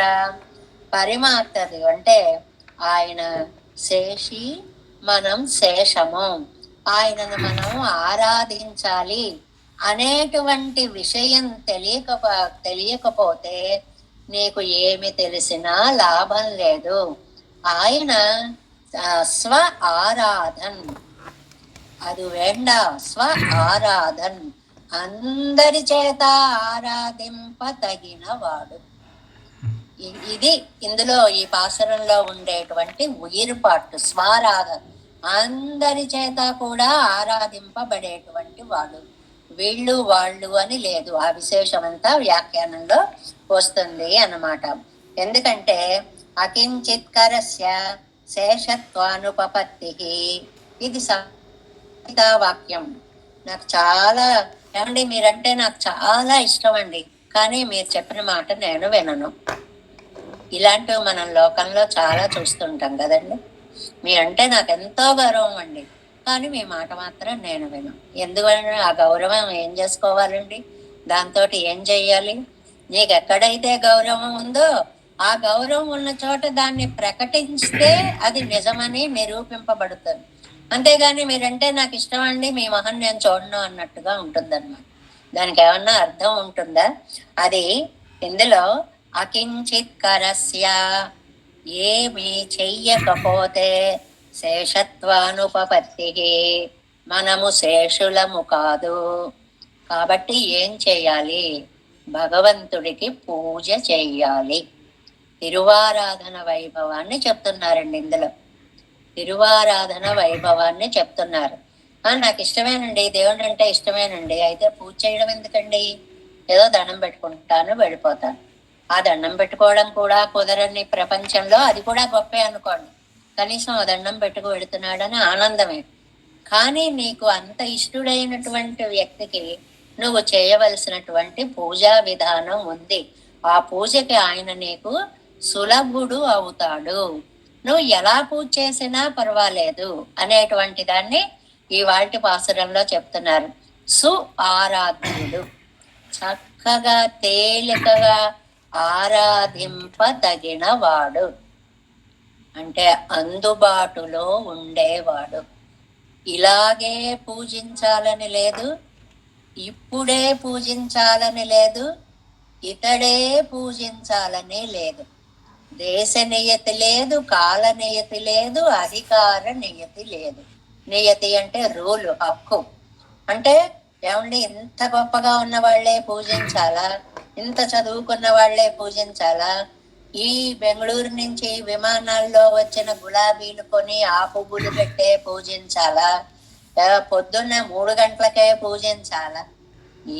పరిమాత్తది అంటే ఆయన శేషి, మనం శేషము, ఆయనను మనం ఆరాధించాలి అనేటువంటి విషయం తెలియకపోతే నీకు ఏమి తెలిసినా లాభం లేదు. ఆయన స్వ ఆరాధన్, అది వేండా స్వ ఆరాధన్, అందరి చేత ఆరాధింప తగిన వాడు. ఇది ఇందులో ఈ పాసురంలో ఉండేటువంటి ఉయిర్పాటు. స్వారాధన, అందరి చేత కూడా ఆరాధింపబడేటువంటి వాడు. వీళ్ళు వాళ్ళు అని లేదు, ఆ విశేషం అంతా వ్యాఖ్యానంలో వస్తుంది అన్నమాట. ఎందుకంటే అకించిత్కరస్య శేషత్వానుపపత్తి, ఇది వాక్యం. నాకు చాలా ఏమండి, మీరంటే నాకు చాలా ఇష్టం అండి, కానీ మీరు చెప్పిన మాట నేను వినను. ఇలాంటివి మనం లోకంలో చాలా చూస్తుంటాం కదండి. మీరంటే నాకు ఎంతో గౌరవం అండి, కానీ మీ మాట మాత్రం నేను విను. ఎందుకంటే ఆ గౌరవం ఏం చేసుకోవాలండి? దాంతో ఏం చెయ్యాలి? నీకు ఎక్కడైతే గౌరవం ఉందో ఆ గౌరవం ఉన్న చోట దాన్ని ప్రకటిస్తే అది నిజమని నిరూపింపబడుతుంది. అంతేగాని మీరంటే నాకు ఇష్టం అండి, మీ మొహం నేను చూడను అన్నట్టుగా ఉంటుందన్నమాట. దానికి ఏమన్నా అర్థం ఉంటుందా? అది ఇందులో అకించిత్ కరస్య, ఏమి చెయ్యకపోతే శేషత్వానుపపత్తి, మనము శేషులము కాదు. కాబట్టి ఏం చెయ్యాలి? భగవంతుడికి పూజ చెయ్యాలి. తిరువారాధన వైభవాన్ని చెప్తున్నారండి ఇందులో. తిరువారాధన వైభవాన్ని చెప్తున్నారు. నాకు ఇష్టమేనండి, దేవుడు అంటే ఇష్టమేనండి, అయితే పూజ చేయడం ఎందుకండి? ఏదో దండం పెట్టుకుంటాను, వెళ్ళిపోతాను. ఆ దండం పెట్టుకోవడం కూడా కుదరని ప్రపంచంలో అది కూడా గొప్పే అనుకోండి. కనీసం ఆ దండం పెట్టుకు వెళుతున్నాడని ఆనందమే. కానీ నీకు అంత ఇష్టడైనటువంటి వ్యక్తికి నువ్వు చేయవలసినటువంటి పూజా విధానం ఉంది. ఆ పూజకి ఆయన నీకు సులభుడు అవుతాడు. నువ్వు ఎలా పూజ చేసినా పర్వాలేదు అనేటువంటి దాన్ని ఈ వాటి పాసురంలో చెప్తున్నారు. సు ఆరాధ్యుడు, చక్కగా తేలికగా ఆరాధింపదగిన వాడు అంటే అందుబాటులో ఉండేవాడు. ఇలాగే పూజించాలని లేదు, ఇప్పుడే పూజించాలని లేదు, ఇతడే పూజించాలని లేదు. దేశ నియతి లేదు, కాల నియతి లేదు, అధికార నియతి లేదు. నియతి అంటే రూలు, హక్కు. అంటే ఏమండి ఇంత గొప్పగా ఉన్న వాళ్లే పూజించాలా, ఇంత చదువుకున్న వాళ్లే పూజించాలా, ఈ బెంగళూరు నుంచి విమానాల్లో వచ్చిన గులాబీలు కొని ఆ పువ్వులు పెట్టే పూజించాలా, పొద్దున్న 3 గంటలకే పూజించాలా?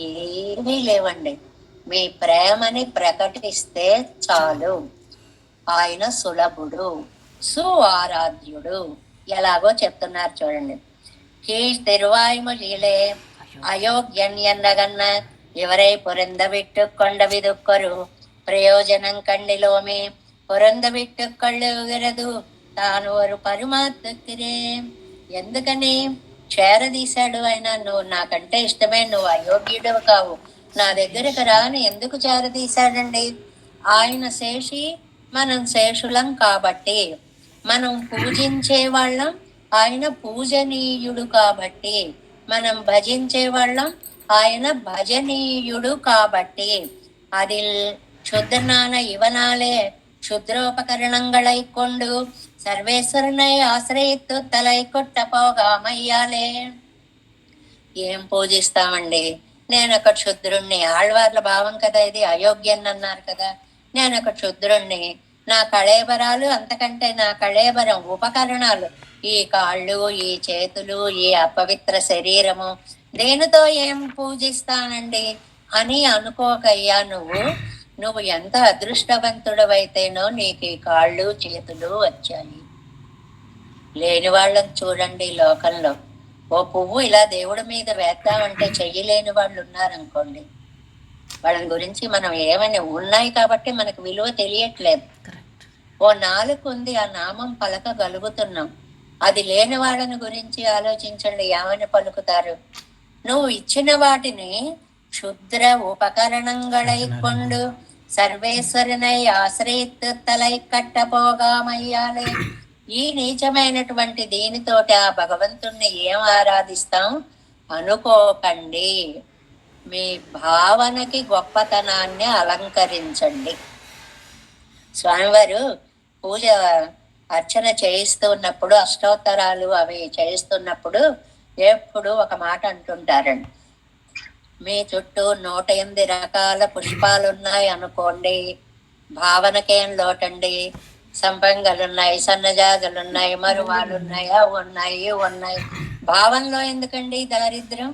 ఏమీ లేవండి. మీ ప్రేమని ప్రకటిస్తే చాలు. ఆయన సులభుడు, సుఆరాధ్యుడు. ఎలాగో చెప్తున్నారు చూడండి. கீழ் திருவாய்மொழியிலே அயோக்கியன் என்னகன்ன இவரை பொருந்தவிட்டு கொண்டவிதுக்கொரு பிரயோஜனம் கண்டிலோமே పొరందబెట్టు కళ్ళుగరదు తాను వారు పరమాత్మకిరే. ఎందుకని చేరదీశాడు ఆయన. నువ్వు నాకంటే ఇష్టమే, నువ్వు అయోగ్యుడు కావు, నా దగ్గరకు రాని ఎందుకు చేరదీశాడండి? ఆయన శేషి, మనం శేషులం కాబట్టి, మనం పూజించే వాళ్ళం, ఆయన పూజనీయుడు కాబట్టి, మనం భజించే వాళ్ళం, ఆయన భజనీయుడు కాబట్టి. அதில் சுத்தனான இவனாலே க்ஷுத்ரோபகரணங்களை கொண்டு సర్వేశ్వరునై ఆశ్రయిత్తు తలై కొట్ట పోగామయ్యాలే. ఏం పూజిస్తామండి? నేను ఒక క్షుద్రుణ్ణి. ఆళ్వార్ల భావం కదా ఇది, అయోగ్యన్ అన్నారు కదా. నేను ఒక క్షుద్రుణ్ణి, నా కళేబరాలు అంతకంటే నా కళేబరం ఉపకరణాలు, ఈ కాళ్ళు, ఈ చేతులు, ఈ అపవిత్ర శరీరము, దేనితో ఏం పూజిస్తానండి అని అనుకోకయ్యా. నువ్వు ఎంత అదృష్టవంతుడవైతేనో నీకు ఈ కాళ్ళు చేతులు వచ్చాయి. లేని వాళ్ళని చూడండి లోకంలో. ఓ పువ్వు ఇలా దేవుడి మీద వేద్దామంటే చెయ్యలేని వాళ్ళు ఉన్నారనుకోండి, వాళ్ళని గురించి మనం ఏమని, ఉన్నాయి కాబట్టి మనకు విలువ తెలియట్లేదు. ఓ నాలుక ఉంది, ఆ నామం పలకగలుగుతున్నాం. అది లేని వాళ్ళని గురించి ఆలోచించండి, ఏమని పలుకుతారు? నువ్వు ఇచ్చిన వాటిని క్షుద్ర ఉపకరణంగళై కొండు సర్వేశ్వరునై ఆశ్రయిత్తు తలై కట్టపోగామయ్యాలే. ఈ నీచమైనటువంటి దీనితోటి ఆ భగవంతుణ్ణి ఏం ఆరాధిస్తాం అనుకోకండి. మీ భావనకి గొప్పతనాన్ని అలంకరించండి. స్వామివారు పూజ అర్చన చేయిస్తున్నప్పుడు, అష్టోత్తరాలు అవి చేయిస్తున్నప్పుడు ఎప్పుడు ఒక మాట అంటుంటారండి. మీ చుట్టూ 108 రకాల పుష్పాలున్నాయి అనుకోండి, భావనకేం లోటండి. సంపంగలున్నాయి, సన్నజాజులున్నాయి, మరువాలున్నాయి, ఉన్నాయి. భావనలో ఎందుకండి దారిద్ర్యం?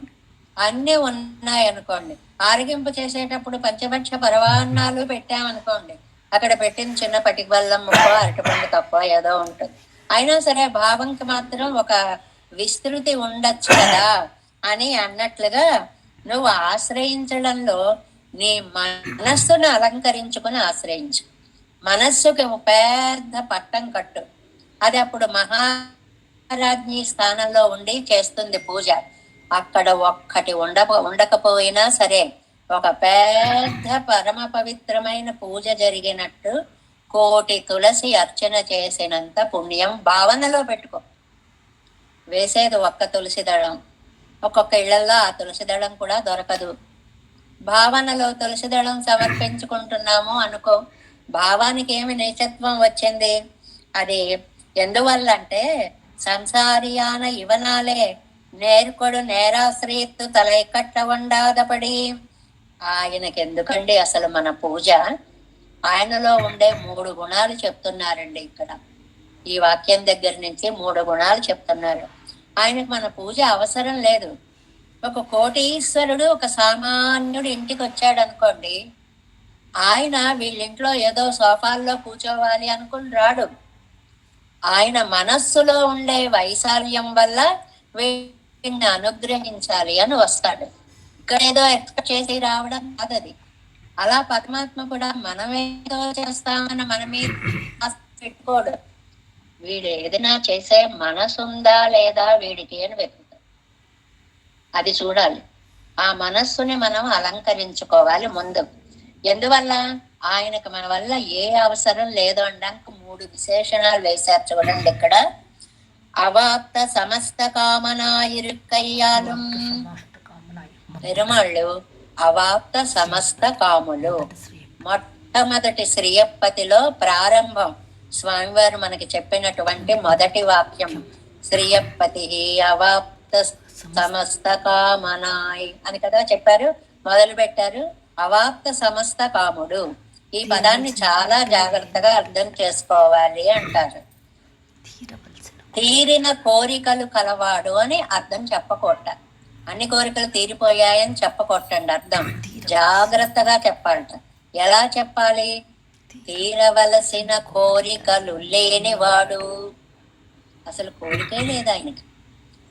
అన్నీ ఉన్నాయి అనుకోండి. ఆరగింపు చేసేటప్పుడు పంచభక్ష పరవాన్నాలు పెట్టామనుకోండి, అక్కడ పెట్టిన చిన్న పటిక బెల్లం ముక్క, అరటిపండు తప్ప ఏదో ఉంటుంది. అయినా సరే భావంకి మాత్రం ఒక విస్తృతి ఉండొచ్చు కదా అని అన్నట్లుగా నువ్వు ఆశ్రయించడంలో నీ మనస్సును అలంకరించుకుని ఆశ్రయించు. మనస్సుకి పెద్ద పట్టం కట్టు. అది అప్పుడు మహారాజ్ఞి స్థానంలో ఉండి చేస్తుంది పూజ. అక్కడ ఒక్కటి ఉండకపోయినా సరే ఒక పెద్ద పరమ పవిత్రమైన పూజ జరిగినట్టు 1,000,000 తులసి అర్చన చేసినంత పుణ్యం భావనలో పెట్టుకో. వేసేది ఒక్క తులసి దళం, ఒక్కొక్క ఇళ్లలో ఆ తులసి దళం కూడా దొరకదు. భావనలో తులసి దళం సమర్పించుకుంటున్నాము అనుకో, భావానికి ఏమి నీచత్వం వచ్చింది? అది ఎందువల్ల అంటే సంసారియాన ఇవనాలే నేర్కొడు నేరాశ్రయిత్తు తలై కట్ట వండాదపడి. ఆయనకి ఎందుకండి అసలు మన పూజ? ఆయనలో ఉండే 3 గుణాలు చెప్తున్నారండి ఇక్కడ. ఈ వాక్యం దగ్గర నుంచి 3 గుణాలు చెప్తున్నారు. ఆయనకు మన పూజ అవసరం లేదు. ఒక కోటీశ్వరుడు ఒక సామాన్యుడు ఇంటికి వచ్చాడు అనుకోండి, ఆయన వీళ్ళింట్లో ఏదో సోఫాల్లో కూర్చోవాలి అనుకుని రాడు. ఆయన మనస్సులో ఉండే వైశాల్యం వల్ల వీడిని అనుగ్రహించాలి అని వస్తాడు. ఇక్కడ ఏదో ఎక్స్పెక్ట్ చేసి రావడం కాదది. అలా పరమాత్మ కూడా మనమేదో చేస్తామని మన మీద పెట్టుకోడు. వీడు ఏదైనా చేసే మనసుందా లేదా వీడికి అని వెతుకుతాం. అది చూడాలి. ఆ మనస్సుని మనం అలంకరించుకోవాలి ముందు. ఎందువల్ల? ఆయనకు మన వల్ల ఏ అవసరం లేదు అనడానికి 3 విశేషణాలు వేశారు చూడండి ఇక్కడ. అవాప్త సమస్త కామనాయిరుక్కయ్యాలు. పెరుమాళ్ళు అవాప్త సమస్త కాములు. మొట్టమొదటి శ్రీయప్పతిలో ప్రారంభం స్వామివారు మనకి చెప్పినటువంటి మొదటి వాక్యం శ్రీయప్పతి అవాప్త సమస్త కామనాయ్ అని కదా చెప్పారు, మొదలు పెట్టారు. అవాప్త సమస్త కాముడు. ఈ పదాన్ని చాలా జాగ్రత్తగా అర్థం చేసుకోవాలి అంటారు. తీరిన కోరికలు కలవాడు అని అర్థం చెప్పకొట్ట. అన్ని కోరికలు తీరిపోయాయని చెప్పకొట్టండి, అర్థం జాగ్రత్తగా చెప్పాలట. ఎలా చెప్పాలి? తీరవలసిన కోరికలు లేనివాడు. అసలు కోరికే లేదు ఆయనకి.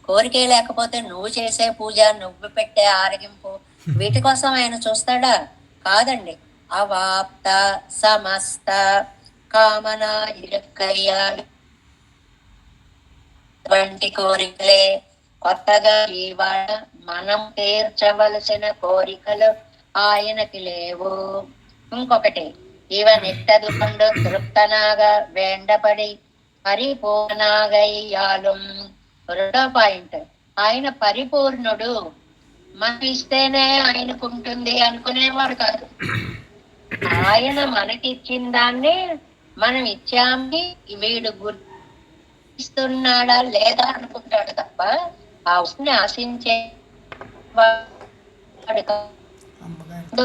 కోరికే లేకపోతే నువ్వు చేసే పూజ, నువ్వు పెట్టే ఆరగింపు, వీటి కోసం ఆయన చూస్తాడా? కాదండి. అవాప్త సమస్త కామన ఇరుక్కయ్యాలు వంటి కోరికలే. కొత్తగా ఇవాళ మనం తీర్చవలసిన కోరికలు ఆయనకి లేవు. ఇంకొకటి, ఇవనిట్టదు పండు తృప్తనాగా వేండపడి పరిపూర్ణాగయ్యాలు. రెండో పాయింట్, ఆయన పరిపూర్ణుడు. మనం ఇస్తేనే ఆయనకుంటుంది అనుకునేవాడు కాదు. ఆయన మనకిచ్చిన దాన్ని మనం ఇచ్చామని వీడు గుర్తిస్తున్నాడా లేదా అనుకుంటాడు తప్ప ఆ వస్తుని ఆశించే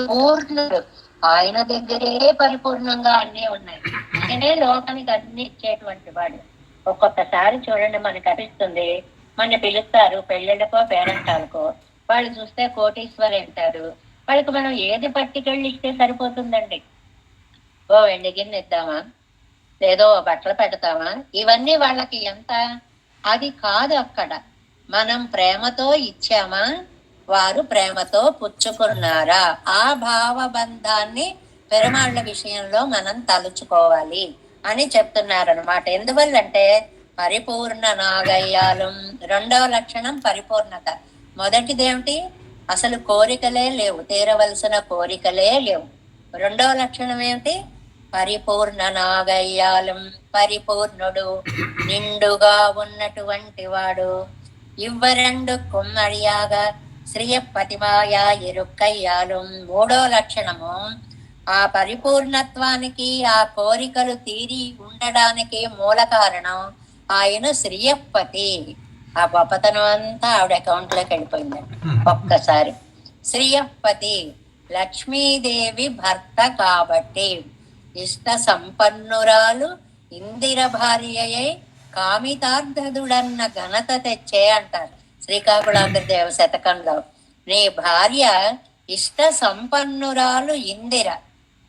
పూర్ణుడు. ఆయన దగ్గరే పరిపూర్ణంగా అన్నీ ఉన్నాయి. ఆయనే లోకానికి అన్ని ఇచ్చేటువంటి వాడు. ఒక్కొక్కసారి చూడండి, మనకు అనిపిస్తుంది, మన పిలుస్తారు పెళ్ళిళ్ళకో పేరంటాలకో, వాళ్ళు చూస్తే కోటీశ్వరు అంటారు. వాళ్ళకి మనం ఏది పట్టుకెళ్ళి ఇస్తే సరిపోతుందండి? ఓ వెండి గిన్నె ఇద్దామా, లేదో బట్టలు పెడతామా? ఇవన్నీ వాళ్ళకి ఎంత? అది కాదు. అక్కడ మనం ప్రేమతో ఇచ్చామా, వారు ప్రేమతో పుచ్చుకున్నారా? ఆ భావబంధాన్ని పెరుమాళ్ళ విషయంలో మనం తలుచుకోవాలి అని చెప్తున్నారనమాట. ఎందువల్లంటే పరిపూర్ణ నాగయ్యాలం. రెండవ లక్షణం పరిపూర్ణత. మొదటిదేమిటి? అసలు కోరికలే లేవు, తీరవలసిన కోరికలే లేవు. రెండవ లక్షణం ఏమిటి? పరిపూర్ణ నాగయ్యాలం. పరిపూర్ణుడు, నిండుగా ఉన్నటువంటి వాడు. ఇవ్వరెండు కొమ్మడియాగా శ్రీయపతిమాయా ఇరుక్కయ్యాలు. మూడో లక్షణము, ఆ పరిపూర్ణత్వానికి, ఆ కోరికలు తీరి ఉండడానికి మూల కారణం ఆయన శ్రీయపతి. ఆ గొప్పతనం అంతా ఆవిడ అకౌంట్ లోకి వెళ్ళిపోయిందండి ఒక్కసారి. శ్రీయపతి లక్ష్మీదేవి భర్త కాబట్టి, ఇష్ట సంపన్నురాలు ఇందిర భార్యయై కామితార్థుడన్న ఘనత తెచ్చే అంటారు శ్రీకాకుళాంధ్రదేవ శతకంలో. నీ భార్య ఇష్ట సంపన్నురాలు ఇందిర.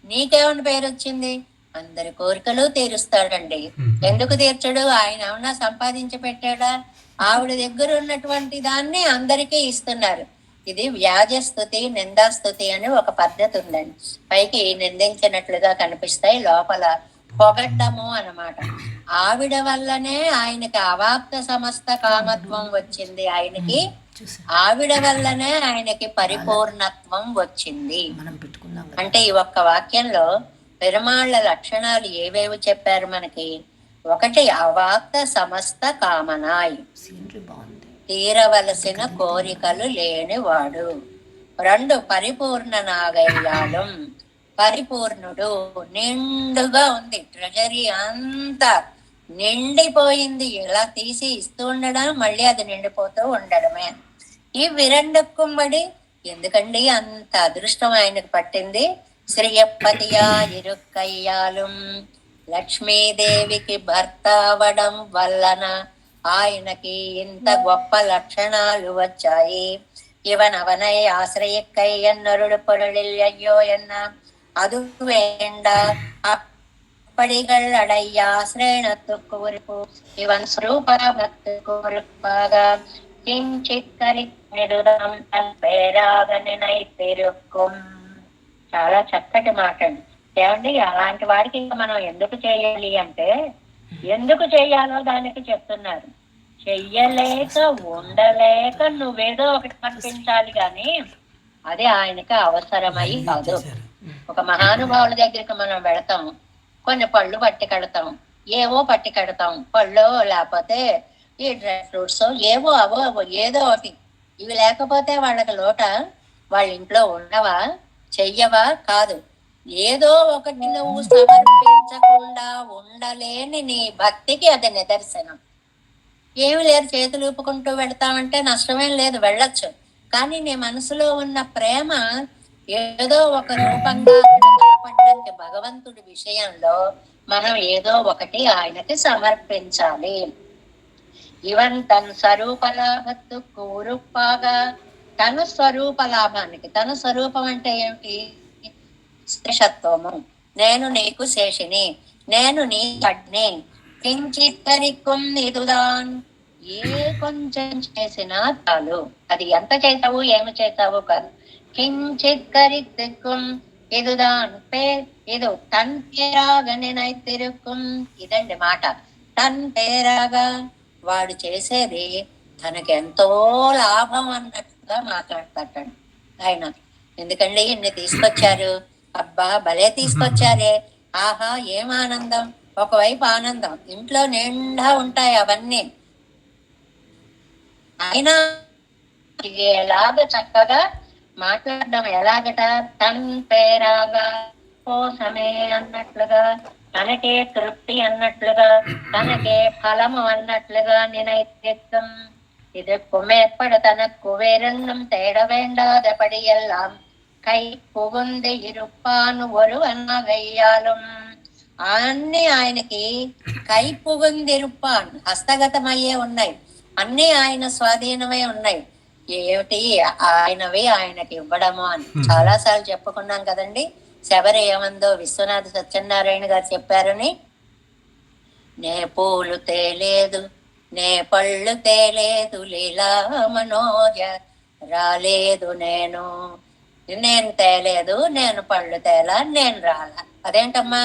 నీకేమని పేరు వచ్చింది? అందరి కోరికలు తీరుస్తాడండి. ఎందుకు తీర్చడు? ఆయన ఏమన్నా సంపాదించి పెట్టాడా? ఆవిడ దగ్గర ఉన్నటువంటి దాన్ని అందరికీ ఇస్తున్నారు. ఇది వ్యాజస్తుతి, నిందాస్తుతి అని ఒక పద్ధతి ఉందండి. పైకి నిందించినట్లుగా కనిపిస్తాయి, లోపల పొగడ్డము అన్నమాట. ఆవిడ వల్లనే ఆయనకి అవాప్త సమస్త కామత్వం వచ్చింది. ఆయనకి ఆవిడ వల్లనే ఆయనకి పరిపూర్ణత్వం వచ్చింది. అంటే ఈ ఒక్క వాక్యంలో పెరుమాళ్ళ లక్షణాలు ఏవేవి చెప్పారు మనకి? ఒకటి, అవాప్త సమస్త కామనాయ్, తీరవలసిన కోరికలు లేనివాడు. రెండు, పరిపూర్ణ నాగయ్యాలం. పరిపూర్ణుడు, నిండుగా ఉంది, ట్రెజరీ అంతా నిండిపోయింది. ఇలా తీసి ఇస్తూ ఉండడం, మళ్ళీ అది నిండిపోతూ ఉండడమే. ఈ విరండక్కుమ్మడి ఎందుకండి అంత అదృష్టం ఆయనకు పట్టింది? శ్రీయపతియా ఇరుక్కయ్యాలం. లక్ష్మీదేవికి భర్త అవడం వలన ఆయనకి ఇంత గొప్ప లక్షణాలు వచ్చాయి. ఇవనవనై ఆశ్రయక్కై ఎన్నరుడు పొరళిల్ అయ్యో ఎన్న அது வேண்ட அப்படிகள் அடைய ஆசிரயணத்து கூறுப்பு இவன் ஸ்வரூபத்து கூறுப்பாக கிஞ்சிக்கரி நெடுదాం తన్ పేరాగ నినైతిరుక్కుం. చాలా చక్కటి మాట అండి. ఏమండి, అలాంటి వాడికి మనం ఎందుకు చేయాలి అంటే, ఎందుకు చెయ్యాలో దానికి చెప్తున్నారు. చెయ్యలేక ఉండలేక నువ్వేదో ఒకటి కనిపించాలి కానీ అది ఆయనకి అవసరమై కాదు. ఒక మహానుభావుల దగ్గరికి మనం వెళతాం, కొన్ని పళ్ళు పట్టి కడతాం, ఏవో పట్టి కడతాం, పళ్ళు లేకపోతే ఈ డ్రై ఫ్రూట్స్ ఏవో అవో ఏదో ఒకటి. ఇవి లేకపోతే వాళ్ళకి లోట, వాళ్ళ ఇంట్లో ఉండవా, చెయ్యవా? కాదు. ఏదో ఒకటి నువ్వు సమర్పించకుండా ఉండలేని నీ భక్తికి అది నిదర్శనం. ఏమి లేదు, చేతులు ఊపుకుంటూ వెళ్తామంటే నష్టమేం లేదు, వెళ్ళొచ్చు. కానీ నీ మనసులో ఉన్న ప్రేమ ఏదో ఒక రూపంగా కనపడ్డానికి భగవంతుడి విషయంలో మనం ఏదో ఒకటి ఆయనకి సమర్పించాలి. ఇవన్ తన స్వరూప లాభత్తు కూరుప్పాగా, తన స్వరూప లాభానికి, తన స్వరూపం అంటే ఏమిటి? శేషత్వము. నేను నీకు శేషిని, నేను నీ అడ్ని. కించిత్తరిక్కుం ఇదుదాన్, ఏ కొంచెం చేసినా చాలు. అది ఎంత చేసావు ఏమి చేసావు కాదు. కించిత్తరిక్కుం ఇదుదాన్ పే ఇది తన్ పేరాగా నినైతిరుక్కుం. ఇదండి మాట. తన్ పేరాగా, వాడు చేసేది తనకెంతో లాభం అన్నట్టుగా మాట్లాడతాడు ఆయన. ఎందుకండి ఇన్ని తీసుకొచ్చారు, అబ్బా భలే తీసుకొచ్చారే, ఆహా ఏం ఆనందం. ఒకవైపు ఆనందం, ఇంట్లో నిండా ఉంటాయి అవన్నీ. అయినా ఎలాగ చక్కగా మాట్లాడడం, ఎలాగట? తన్ పేరాగా, కోసమే అన్నట్లుగా, తనకే తృప్తి అన్నట్లుగా, తనకే ఫలము అన్నట్లుగా నినైత్యం. இதற்கும் ஏற்பட தனக்கு வேறென்னும் தேட வேண்டாதபடி எல்லாம் கை புகுந்து இருப்பான் ஒருவனாகையாலும். అన్ని ఆయనకి కై పుగుందిరుపాన్, హస్తగతమయ్యే ఉన్నాయి, అన్ని ఆయన స్వాధీనమై ఉన్నాయి. ఏమిటి ఆయనవి ఆయనకి ఇవ్వడము అని చాలా సార్లు చెప్పుకున్నాం కదండి. శబరి ఏమందో విశ్వనాథ సత్యనారాయణ గారు చెప్పారని, నే పూలు తేలేదు, నే పళ్ళు తేలేదు, లీలా మనోజ రాలేదు నేను. నేను తేలేదు, నేను పళ్ళు తేలా, నేను రాలా. అదేంటమ్మా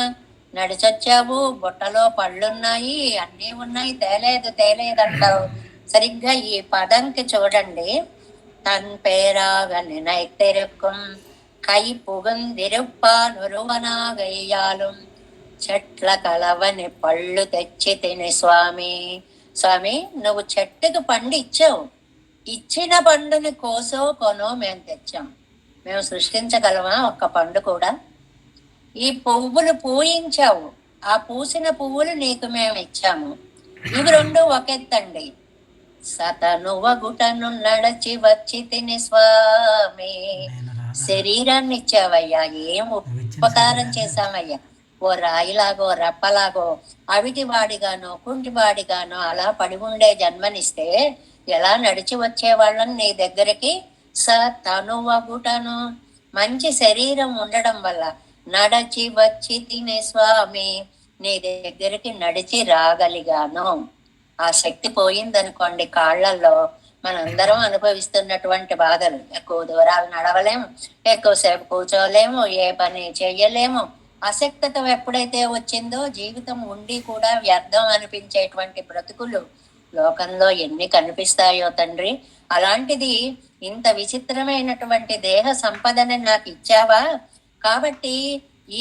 నడిచొచ్చావు, బుట్టలో పళ్ళున్నాయి, అన్నీ ఉన్నాయి, తేలేదు తేలేదు అంటావు. సరిగ్గా ఈ పదంకి చూడండి. తన్ పేరాగ నినైతిరుక్కుం కై పుగుందిరుప్పాన్ ఒరువనాగయ్యాலும் చెట్ల కలవని పళ్ళు తెచ్చి తిని స్వామి. స్వామి నువ్వు చెట్టుకు పండు ఇచ్చావు, ఇచ్చిన పండుని కోసో కొనో మేము తెచ్చాం. మేము సృష్టించగలమా ఒక్క పండు కూడా? ఈ పువ్వులు పూయించావు, ఆ పూసిన పువ్వులు నీకు మేము ఇచ్చాము. ఇవి రెండు ఒకెత్తండి. సతనువగుటను నడచి వచ్చి తిని స్వామి. శరీరాన్ని ఇచ్చావయ్యా, ఏం ఉపకారం చేశామయ్యా? ఓ రాయిలాగో రప్పలాగో అవిటి వాడిగానో కుంటివాడిగానో అలా పడి ఉండే జన్మనిస్తే ఎలా నడిచి వచ్చేవాళ్ళని నీ దగ్గరికి? సతనువగుటను, మంచి శరీరం ఉండడం వల్ల నడచి వచ్చి తినే స్వామి, నీ దగ్గరికి నడిచి రాగలిగాను. ఆ శక్తి పోయిందనుకోండి కాళ్లలో, మనందరం అనుభవిస్తున్నటువంటి బాధలు. ఎక్కువ దూరాలు నడవలేము, ఎక్కువసేపు కూర్చోలేము, ఏ పని చెయ్యలేము. అశక్తత ఎప్పుడైతే వచ్చిందో జీవితం ఉండి కూడా వ్యర్థం అనిపించేటువంటి బ్రతుకులు లోకంలో ఎన్ని కనిపిస్తాయో తండ్రి. అలాంటిది ఇంత విచిత్రమైనటువంటి దేహ సంపదని నాకు ఇచ్చావా, కాబట్టి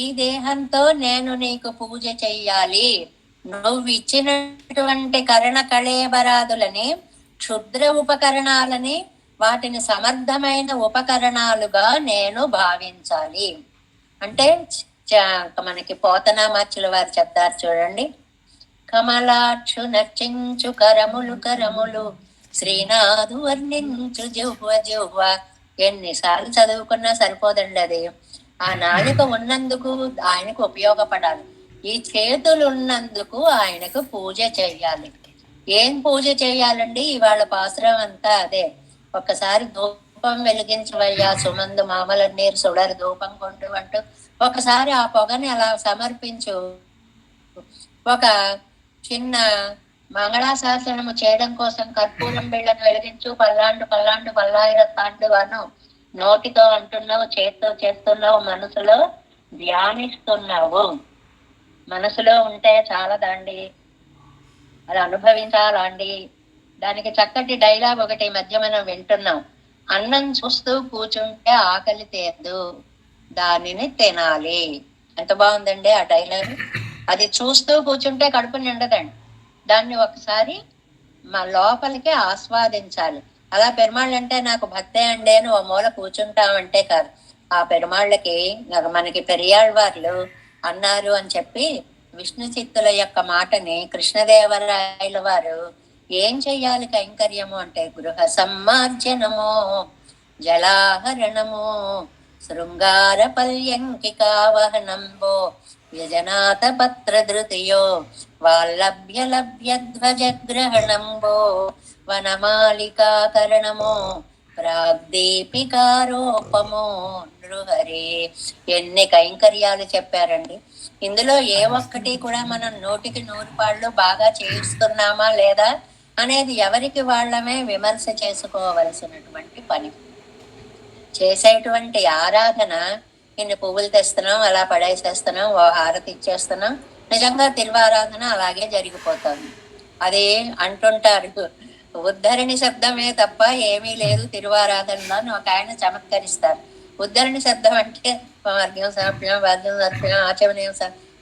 ఈ దేహంతో నేను నీకు పూజ చెయ్యాలి. నువ్వు ఇచ్చినటువంటి కరణ కళేబరాదులని, క్షుద్ర ఉపకరణాలని, వాటిని సమర్థమైన ఉపకరణాలుగా నేను భావించాలి. అంటే మనకి పోతనామాచుల వారు చెప్తారు చూడండి, కమలాక్షు నర్చించు కరములు కరములు, శ్రీనాథు వర్ణించు జిహ్వ జిహ్వ. ఎన్నిసార్లు చదువుకున్నా సరిపోదండి అది. ఆ నాలుక ఉన్నందుకు ఆయనకు ఉపయోగపడాలి, ఈ చేతులు ఉన్నందుకు ఆయనకు పూజ చెయ్యాలి. ఏం పూజ చెయ్యాలండి? ఇవాళ పాసురం అంతా అదే. ఒక్కసారి ధూపం వెలిగించవయ్యా సుమందు మామల నీరు సుడరు ధూపం కొంటూ అంటూ ఒకసారి ఆ పొగని అలా సమర్పించు. ఒక చిన్న మంగళాశాసనము చేయడం కోసం కర్పూరం బిళ్ళను వెలిగించు. పల్లాండు పల్లాండు పల్లాయిరత్తాండు అను నోటితో అంటున్నావు, చేత్తో చేస్తున్నావు, మనసులో ధ్యానిస్తున్నావు. మనసులో ఉంటే చాలదండి, అది అనుభవించాలండి. దానికి చక్కటి డైలాగ్ ఒకటి ఈ మధ్య మనం వింటున్నాం. అన్నం చూస్తూ కూర్చుంటే ఆకలి తీరదు, దానిని తినాలి. ఎంత బాగుందండి ఆ డైలాగ్. అది చూస్తూ కూర్చుంటే కడుపు నిండదండి, దాన్ని ఒకసారి మా లోపలికి ఆస్వాదించాలి. అలా పెరుమాళ్ళు అంటే నాకు భక్తే అండి అని ఓ మూల కూర్చుంటామంటే కాదు. ఆ పెరుమాళ్ళకి మనకి పెరియాళ్వార్లు అన్నారు అని చెప్పి విష్ణు చిత్తుల యొక్క మాటని కృష్ణదేవరాయల వారు ఏం చెయ్యాలి కైంకర్యము అంటే గృహ సమ్మార్జనము, జలాహరణము, శృంగార పల్యంకికావహనంబో, వ్యజనాథ పత్ర ధృతియో, వాల్లభ్య లభ్య ధ్వజ గ్రహణంబో, వనమాలికాకరణము, ప్రాగ్దీపికారోపము నృహరే. ఎన్ని కైంకర్యాలు చెప్పారండి. ఇందులో ఏ ఒక్కటి కూడా మనం 100కి 100 బాగా చేయిస్తున్నామా లేదా అనేది ఎవరికి వాళ్ళమే విమర్శ చేసుకోవలసినటువంటి పని. చేసేటువంటి ఆరాధన ఇన్ని పువ్వులు తెస్తున్నాం, అలా పడేసేస్తున్నాం, ఓ హారతి ఇచ్చేస్తున్నాం, నిజంగా తిరువారాధన అలాగే జరిగిపోతుంది. అది అంటుంటారు, ఉద్ధరణి శబ్దమే తప్ప ఏమీ లేదు తిరువారాధనలో అని ఒక ఆయన చమత్కరిస్తారు. ఉద్ధరణి శబ్దం అంటే వర్గ్యం సమర్పణం, వర్గ్యం సమర్పణం, ఆచమనీయం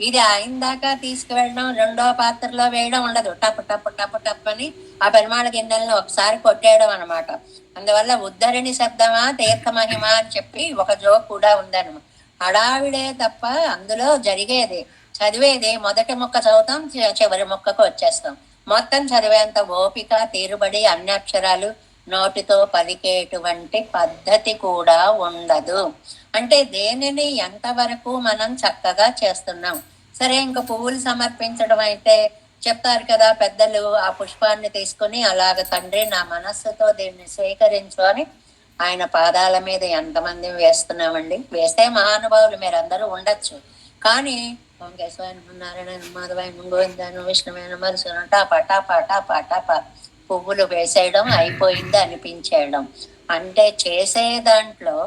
ఇది ఆయన దాకా తీసుకువెళ్ళడం, రెండో పాత్రలో వేయడం ఉండదు. టప్ టప్ టప్ టప్ అని ఆ పెరుమాళ గిన్నెలను ఒకసారి కొట్టేయడం అనమాట. అందువల్ల ఉద్ధరణి శబ్దమా తీర్థ మహిమ అని చెప్పి ఒక జోక్ కూడా ఉందన్నమాట. హడావిడే తప్ప అందులో జరిగేది చదివేది మొదటి ముక్క చదువుతాం, చివరి ముక్కకు వచ్చేస్తాం. మొత్తం చదివేంత ఓపిక, తీరుబడి, అన్ని అక్షరాలు నోటితో పలికేటువంటి పద్ధతి కూడా ఉండదు. అంటే దేనిని ఎంతవరకు మనం చక్కగా చేస్తున్నాం. సరే, ఇంకా పువ్వులు సమర్పించడం అయితే చెప్తారు కదా పెద్దలు, ఆ పుష్పాన్ని తీసుకుని అలాగ తండ్రి నా మనస్సుతో దీన్ని స్వీకరించు అని ఆయన పాదాల మీద ఎంతమంది వేస్తున్నామండి. వేస్తే మహానుభావులు మీరందరూ ఉండొచ్చు, కానీ ఓం కేశవాయ నారాయణ మాధవాయ గోవిందాను విష్ణువైన మనసు టాపా టాపా టాపా టాపా పువ్వులు వేసేయడం అయిపోయింది అనిపించేయడం. అంటే చేసే దాంట్లో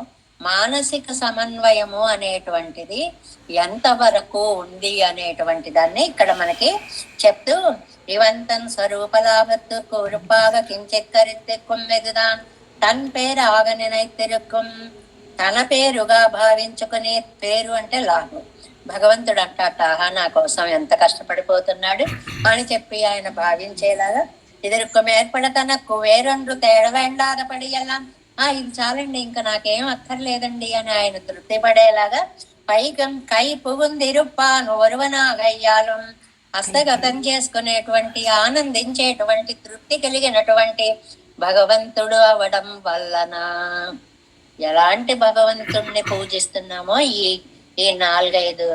మానసిక సమన్వయము అనేటువంటిది ఎంతవరకు ఉంది అనేటువంటి దాన్ని ఇక్కడ మనకి చెప్తూ, ఇవంతం స్వరూపలాభత్తు కురుపాగ కించెక్కరిత్తెక్కుం మెదుదాన్ తన్ పేరు ఆగనినైతిరుక్కుం. తన పేరుగా భావించుకునే, పేరు అంటే లాభం. భగవంతుడు అంటాట, నా కోసం ఎంత కష్టపడిపోతున్నాడు అని చెప్పి ఆయన భావించేలాగా ఇదిరుక్కుం ఏర్పడ తనకు వేరొండ్రు తేడవేండాదపడి ఎలా ఇది చాలండి, ఇంకా నాకేం అక్కర్లేదండి అని ఆయన తృప్తి పడేలాగా పైకం కై పుగుందిరుప్పాను ఒరువనాగయ్యాలు హస్తగతం చేసుకునేటువంటి, ఆనందించేటువంటి, తృప్తి కలిగినటువంటి భగవంతుడు అవడం వలన ఎలాంటి భగవంతుణ్ణి పూజిస్తున్నామో ఈ 4-5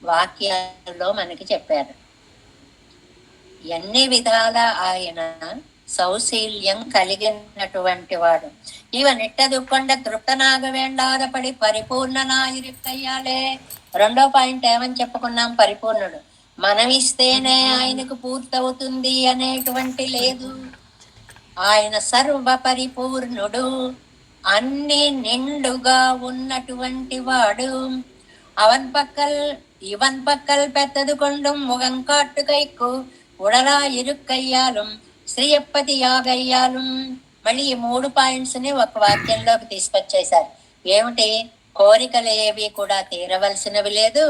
వాక్యాల్లో మనకి చెప్పారు. ఎన్ని విధాల ఆయన సౌశీల్యం కలిగినటువంటి వాడు. ఇవనిట్టదుకొండ తృప్తనాగ వేండాదపడి పరిపూర్ణ నాయిరిక్కయ్యాలే. 2వ పాయింట్ ఏమని చెప్పుకున్నాం? పరిపూర్ణుడు. మనం ఇస్తేనే ఆయనకు పూర్తవుతుంది అనేటువంటి లేదు. ఆయన సర్వ పరిపూర్ణుడు, అన్ని నిండుగా ఉన్నటువంటి వాడు. ఇవన్ పక్కల్ పెద్దదు కొండం ముగం కాట్టుకైకు ఉడలా ఇరుక్కయ్యాలు శ్రీయప్పతి యాగయ్యాలు. మళ్ళీ ఈ 3 పాయింట్స్ ని ఒక వాక్యంలోకి తీసుకొచ్చేశారు. ఏమిటి? కోరికలు ఏవి కూడా తీరవలసినవి లేదు,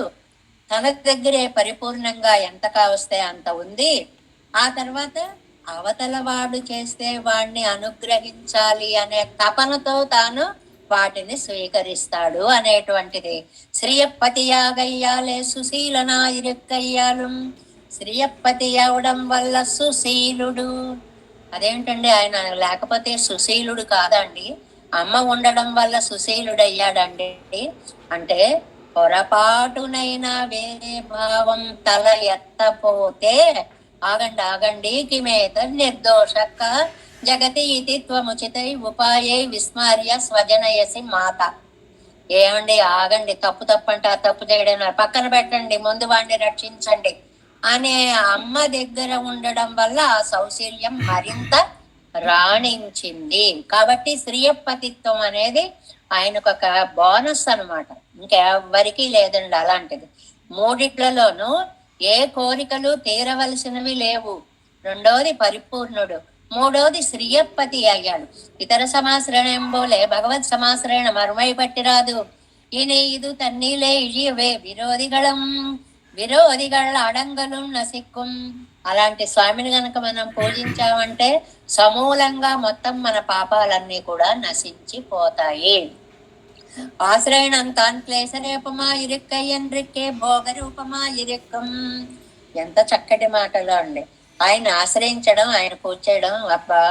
తన దగ్గరే పరిపూర్ణంగా ఎంత కావస్తే అంత ఉంది. ఆ తర్వాత అవతల వాడు చేస్తే వాడిని అనుగ్రహించాలి అనే తపనతో తాను వాటిని స్వీకరిస్తాడు అనేటువంటిది. శ్రీయప్పతి యాగయ్యాలే సుశీలనాయిరెక్కయ్యాలు. శ్రీయప్పతి అవడం వల్ల సుశీలుడు. అదేంటండి, ఆయన లేకపోతే సుశీలుడు కాదండి, అమ్మ ఉండడం వల్ల సుశీలుడయ్యాడండి. అంటే పొరపాటునైనా వేరే భావం తల ఎత్తపోతే ఆగండి కిమేత నిర్దోషక్క జగతి ఇది త్వముచితై ఉపాయై విస్మార్య స్వజనయసి మాత. ఏమండి ఆగండి, తప్పు అంట, తప్పు చేయడం పక్కన పెట్టండి, ముందు వాడిని రక్షించండి అనే అమ్మ దగ్గర ఉండడం వల్ల ఆ సౌశీల్యం మరింత రాణించింది. కాబట్టి శ్రీయపతిత్వం అనేది ఆయనకు ఒక బోనస్ అనమాట, ఇంకెవ్వరికీ లేదండి అలాంటిది. 3 ఏ కోరికలు తీరవలసినవి లేవు. రెండోది పరిపూర్ణుడు, మూడోది శ్రీయప్పతి అయ్యాడు. ఇతర సమాశ్రయం పోలే భగవత్ సమాశ్రయణ మరుమై పట్టిరాదు. ఇని ఇది తన్నీలే ఇழியவே విరోధిగళ్ళ అడంగలు నసిక్కుం. అలాంటి స్వామిని గనక మనం పూజించామంటే సమూలంగా మొత్తం మన పాపాలన్నీ కూడా నశించిపోతాయి. ఆశ్రయణం క్లేశరేపమా ఇరుక్కయ్యన్రిక్కే భోగరూపమా ఇరుక్కం. ఎంత చక్కటి మాటలు అండి. ఆయన ఆశ్రయించడం, ఆయన పూజ చేయడం. అబ్బా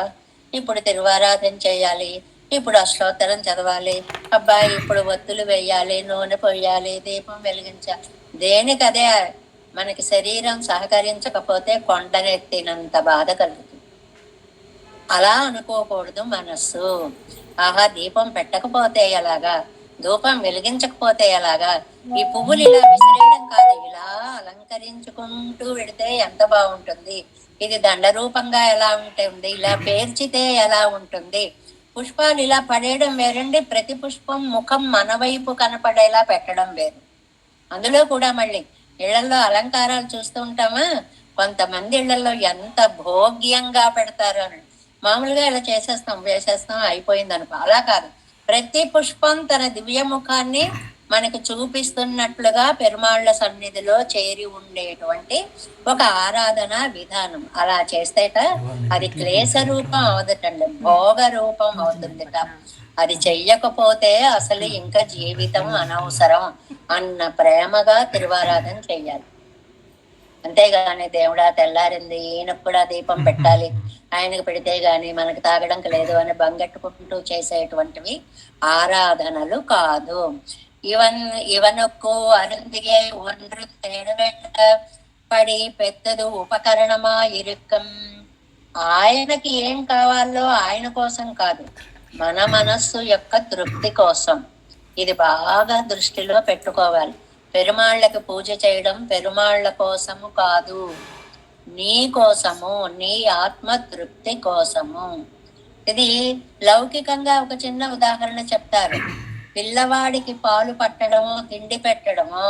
ఇప్పుడు తిరువారాధన చేయాలి, ఇప్పుడు అష్టోత్తరం చదవాలి, అబ్బాయి ఇప్పుడు ఒత్తులు వేయాలి, నూనె పొయ్యాలి, దీపం వెలిగించాలి. దేనికదే మనకి శరీరం సహకరించకపోతే కొండనెత్తినంత బాధ కలుగుతుంది. అలా అనుకోకూడదు మనస్సు. ఆహా దీపం పెట్టకపోతే ఎలాగా, ధూపం వెలిగించకపోతే ఎలాగా, ఈ పువ్వులు ఇలా విసిరేయడం కాదు, ఇలా అలంకరించుకుంటూ వెడితే ఎంత బాగుంటుంది, ఇది దండ రూపంగా ఎలా ఉంటుంది, ఇలా పేర్చితే ఎలా ఉంటుంది. పుష్పాలు ఇలా పడేయడం వేరండి, ప్రతి పుష్పం ముఖం మన వైపు కనపడేలా పెట్టడం వేరు. అందులో కూడా మళ్ళీ ఇళ్లలో అలంకారాలు చూస్తూ ఉంటామా, కొంతమంది ఇళ్లలో ఎంత భోగ్యంగా పెడతారు అని. మామూలుగా ఇలా వేసేస్తాం అయిపోయింది అనుకో. అలా కాదు, ప్రతి పుష్పం తన దివ్య ముఖాన్ని మనకు చూపిస్తున్నట్లుగా పెరుమాళ్ల సన్నిధిలో చేరి ఉండేటువంటి ఒక ఆరాధన విధానం. అలా చేస్తేట అది క్లేశ రూపం అవదటండి, భోగ రూపం అవుతుందిట. అది చెయ్యకపోతే అసలు ఇంకా జీవితం అనవసరం అన్న ప్రేమగా తిరువారాధన చెయ్యాలి. అంతేగాని దేవుడా తెల్లారింది, ఈయనకు కూడా దీపం పెట్టాలి, ఆయనకు పెడితే గాని మనకు తాగడం లేదు అని బంగెట్టుకుంటూ చేసేటువంటివి ఆరాధనలు కాదు. ఇవనొక్కు అరుందిగే ఒండ్రు తేడబెట్ట పడి పెద్దదు ఉపకరణమా ఇరుక్కం. ఆయనకి ఏం కావాలో ఆయన కోసం కాదు, మన మనస్సు యొక్క తృప్తి కోసం. ఇది బాగా దృష్టిలో పెట్టుకోవాలి. పెరుమాళ్ళకి పూజ చేయడం పెరుమాళ్ళ కోసము కాదు, నీ కోసము, నీ ఆత్మ తృప్తి కోసము. ఇది లౌకికంగా ఒక చిన్న ఉదాహరణ చెప్తారు. పిల్లవాడికి పాలు పట్టడమో తిండి పెట్టడమో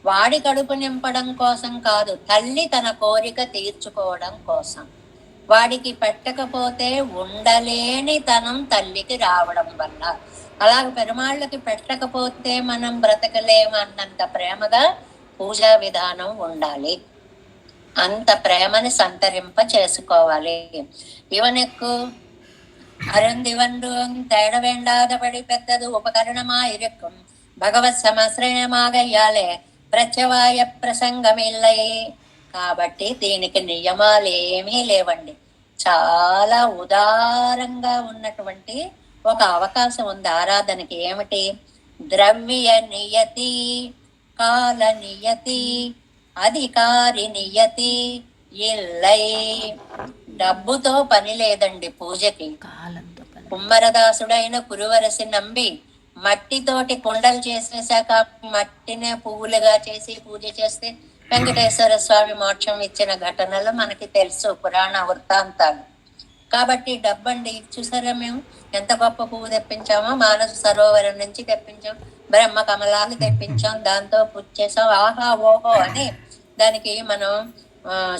వాడి కడుపు నింపడం కోసం కాదు, తల్లి తన కోరిక తీర్చుకోవడం కోసం. వాడికి పెట్టకపోతే ఉండలేని తనం తల్లికి రావడం వల్ల. అలాగ పెరుమాళ్ళకి పెట్టకపోతే మనం బ్రతకలేము అన్నంత ప్రేమగా పూజా విధానం ఉండాలి. అంత ప్రేమని సంతరింప చేసుకోవాలి. ఇవనెక్కు அருந்திவன்றும் தேட வேண்டாதபடி பெற்றது உபகரணமா இருக்கும் భగవత్ సమాశ్రయమాగయ్యాలే ప్రత్యవాయ ప్రసంగమిల్లై. కాబట్టి దీనికి నియమాలు ఏమీ లేవండి. చాలా ఉదారంగా ఉన్నటువంటి ఒక అవకాశం ఉంది ఆరాధనకి. ఏమిటి? ద్రవ్య నియతి, కాల నియతి, అధికారి నియతి ఇల్లై. డబ్బుతో పని లేదండి పూజకి. కుమ్మరదాసుడైన కురువరసి నంబి మట్టితోటి కుండలు చేసేసాక మట్టినే పువ్వులుగా చేసి పూజ చేస్తే వెంకటేశ్వర స్వామి మోక్షం ఇచ్చిన ఘటనలు మనకి తెలుసు, పురాణ వృత్తాంతాలు. కాబట్టి డబ్బండి చూసారా, మేము ఎంత గొప్ప పువ్వు తెప్పించామో, మానస సరోవరం నుంచి తెప్పించాం, బ్రహ్మ కమలాలు తెప్పించాం, దాంతో పూజ చేసాం, ఆహా ఓహో అని. దానికి మనం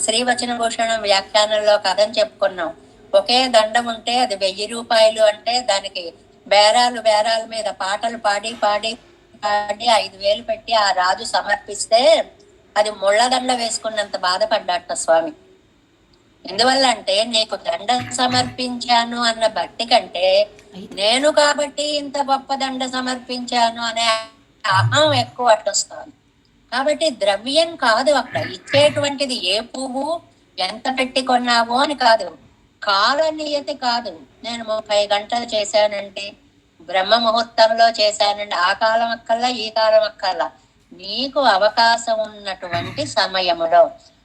శ్రీవచన భూషణం వ్యాఖ్యానంలో కథని చెప్పుకున్నాం. ఒకే దండం ఉంటే అది 1000 రూపాయలు అంటే దానికి బేరాల మీద పాటలు పాడి 5,000 పెట్టి ఆ రాజు సమర్పిస్తే అది ముళ్ళదండ వేసుకున్నంత బాధపడ్డాట స్వామి. ఎందువల్ల అంటే నీకు దండ సమర్పించాను అన్న భక్తి కంటే నేను కాబట్టి ఇంత గొప్ప దండ సమర్పించాను అనే అహం ఎక్కువ అట్టొస్తాను. కాబట్టి ద్రవ్యం కాదు అక్కడ ఇచ్చేటువంటిది, ఏ పువ్వు ఎంత పెట్టి కొన్నావో అని కాదు, కాల నియతి కాదు. నేను 30 గంటలు చేశానండి, బ్రహ్మ ముహూర్తంలో చేశానండి, ఆ కాలం అక్కల్లా ఈ కాలం అక్కల్లా, నీకు అవకాశం ఉన్నటువంటి సమయములో.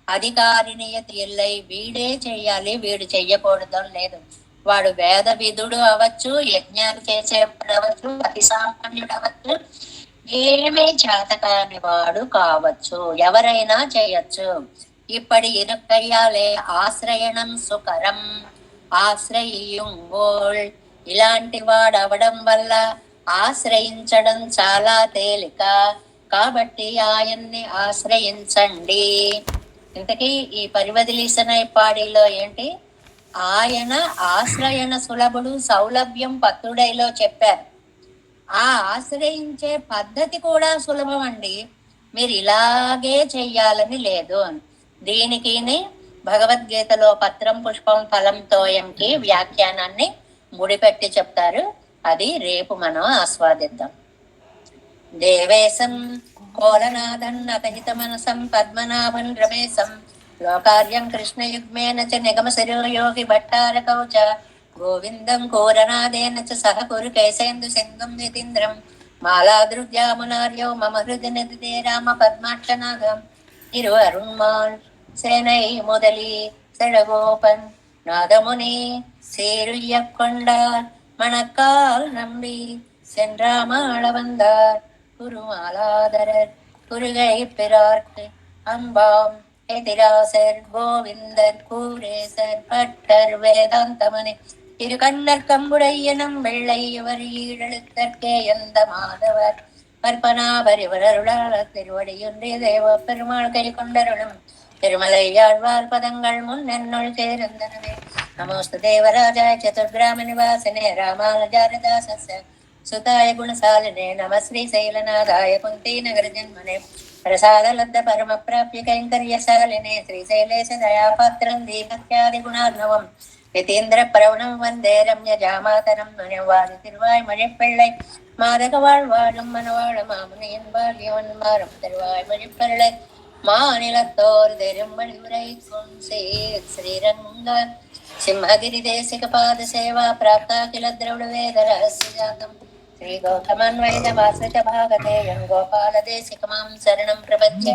అధికారి నియతి ఎల్లై, వీడే చెయ్యాలి వీడు చెయ్యకూడదు లేదు. వాడు వేద విధుడు అవ్వచ్చు, యజ్ఞాలు చేసేవాడు అవ్వచ్చు, అతి సామాన్యుడు అవ్వచ్చు, ఏమీ చేతకాని వాడు కావచ్చు, ఎవరైనా చేయొచ్చు. ఇప్పటి ఇరుక్కయ్యాలే ఆశ్రయణం సుకరం ఆశ్రయింగోల్. ఇలాంటి వాడు అవడం వల్ల ఆశ్రయించడం చాలా తేలిక. కాబట్టి ఆయన్ని ఆశ్రయించండి. ఇంతకీ ఈ పరివదిలీసనై పాడిలో ఏంటి? ఆయన ఆశ్రయణ సులభుడు సౌలభ్యం పత్రుడైలో చెప్పారు. ఆ ఆశ్రయించే పద్ధతి కూడా సులభం అండి, మీరు ఇలాగే చెయ్యాలని లేదు అని. దీనికి భగవద్గీతలో పత్రం పుష్పం ఫలం తోయంకి వ్యాఖ్యానాన్ని ముడిపెట్టి చెప్తారు. అది రేపు మనం ఆస్వాదిద్దాం. దేవేశం కోలనాథన్ అతహిత మనసం పద్మనాభన్ రమేశం లోకార్యం కృష్ణయుగ్మేన చ నిగమ శిరోయోగి భట్టారకౌ చ గోవిందం కోరనాదేన చ సహ కురు కేశేందు సింధుం నితీంద్రం మాలాదృద్యామునార్యో మమ హృది నిధితే రామ పద్మాక్షనాగం ఇరు అరుణ్మాల్ சேனை முதலி செழகோபன் நாதமுனி சேருய்ய கொண்டார் மணக்கால் நம்பி சென்றாமாள வந்தார் குருமாலாதரர் குருகை பிறார்க்கு அம்பாம் எதிராசர் கோவிந்தர் கூரேசர் பட்டர் வேதாந்தமனி இரு கண்ணர் கம்புடையனம் வெள்ளையவர் ஈழெழுத்தற்கே எந்த மாதவர் கற்பனாபரிவரருளாள திருவடியொன்றே தேவ பெருமாள் கை கொண்டருளும் திருமலையாழ்வார் பதங்கள் முன்னென்னுள் சேர்ந்தனவே. நமோஸ்து தேவராஜாய சதுர்கிராம நிவாசினே ராமானுஜாரதாசஸ்ய சுதாய குணசாலினே நம ஸ்ரீ சைலநாதாய குந்தி நகர ஜன்மனே பிரசாதலப்த பரம பிராப்ய கைங்கர்யசாலினே ஸ்ரீசைலேஷ தயாபாத்திரம் தீபத்யாதி குணார்ணவம் யதீந்திர பிரவணம் வந்தே ரம்ய ஜாமாதரம் மணிவாதி திருவாய் மழிப்பிள்ளை மாதக வாழ்வாழும் மனவாழ மாமுனியின் பால்யவன் மாறும் திருவாய் மழிப்பிள்ளை மாநிலத்தோர் தெரும்படி உரை ஸ்ரீரங்க சிம்மகிரி தேசிக பாத சேவா பிராப்தா கில திரவிட வேத ரகசிய ஜாதம் ஸ்ரீ கௌதமன்வைத வாசித பாகதேயம் கோபால தேசிகமாம் சரணம் பிரபத்யே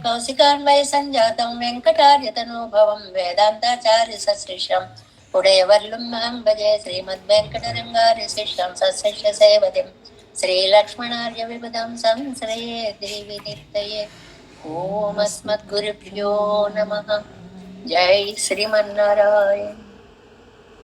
கௌசிகான்வய சஞ்சாதம் வெங்கடார்ய தனூபவம் வேதாந்தாச்சாரிய சசிஷ்யம் உடையவர்லும் அஹம் பஜே ஸ்ரீமத் வெங்கடரங்காரிய சிஷ்யம் சசிஷ்ய சேவதிம் ஸ்ரீ லக்ஷ்மணார்ய விபுதம் சம்ஸ்ரயே தேவி நித்தயே. ओम अस्मद्गुरुभ्यो नमः. जय श्रीमन्नारायण.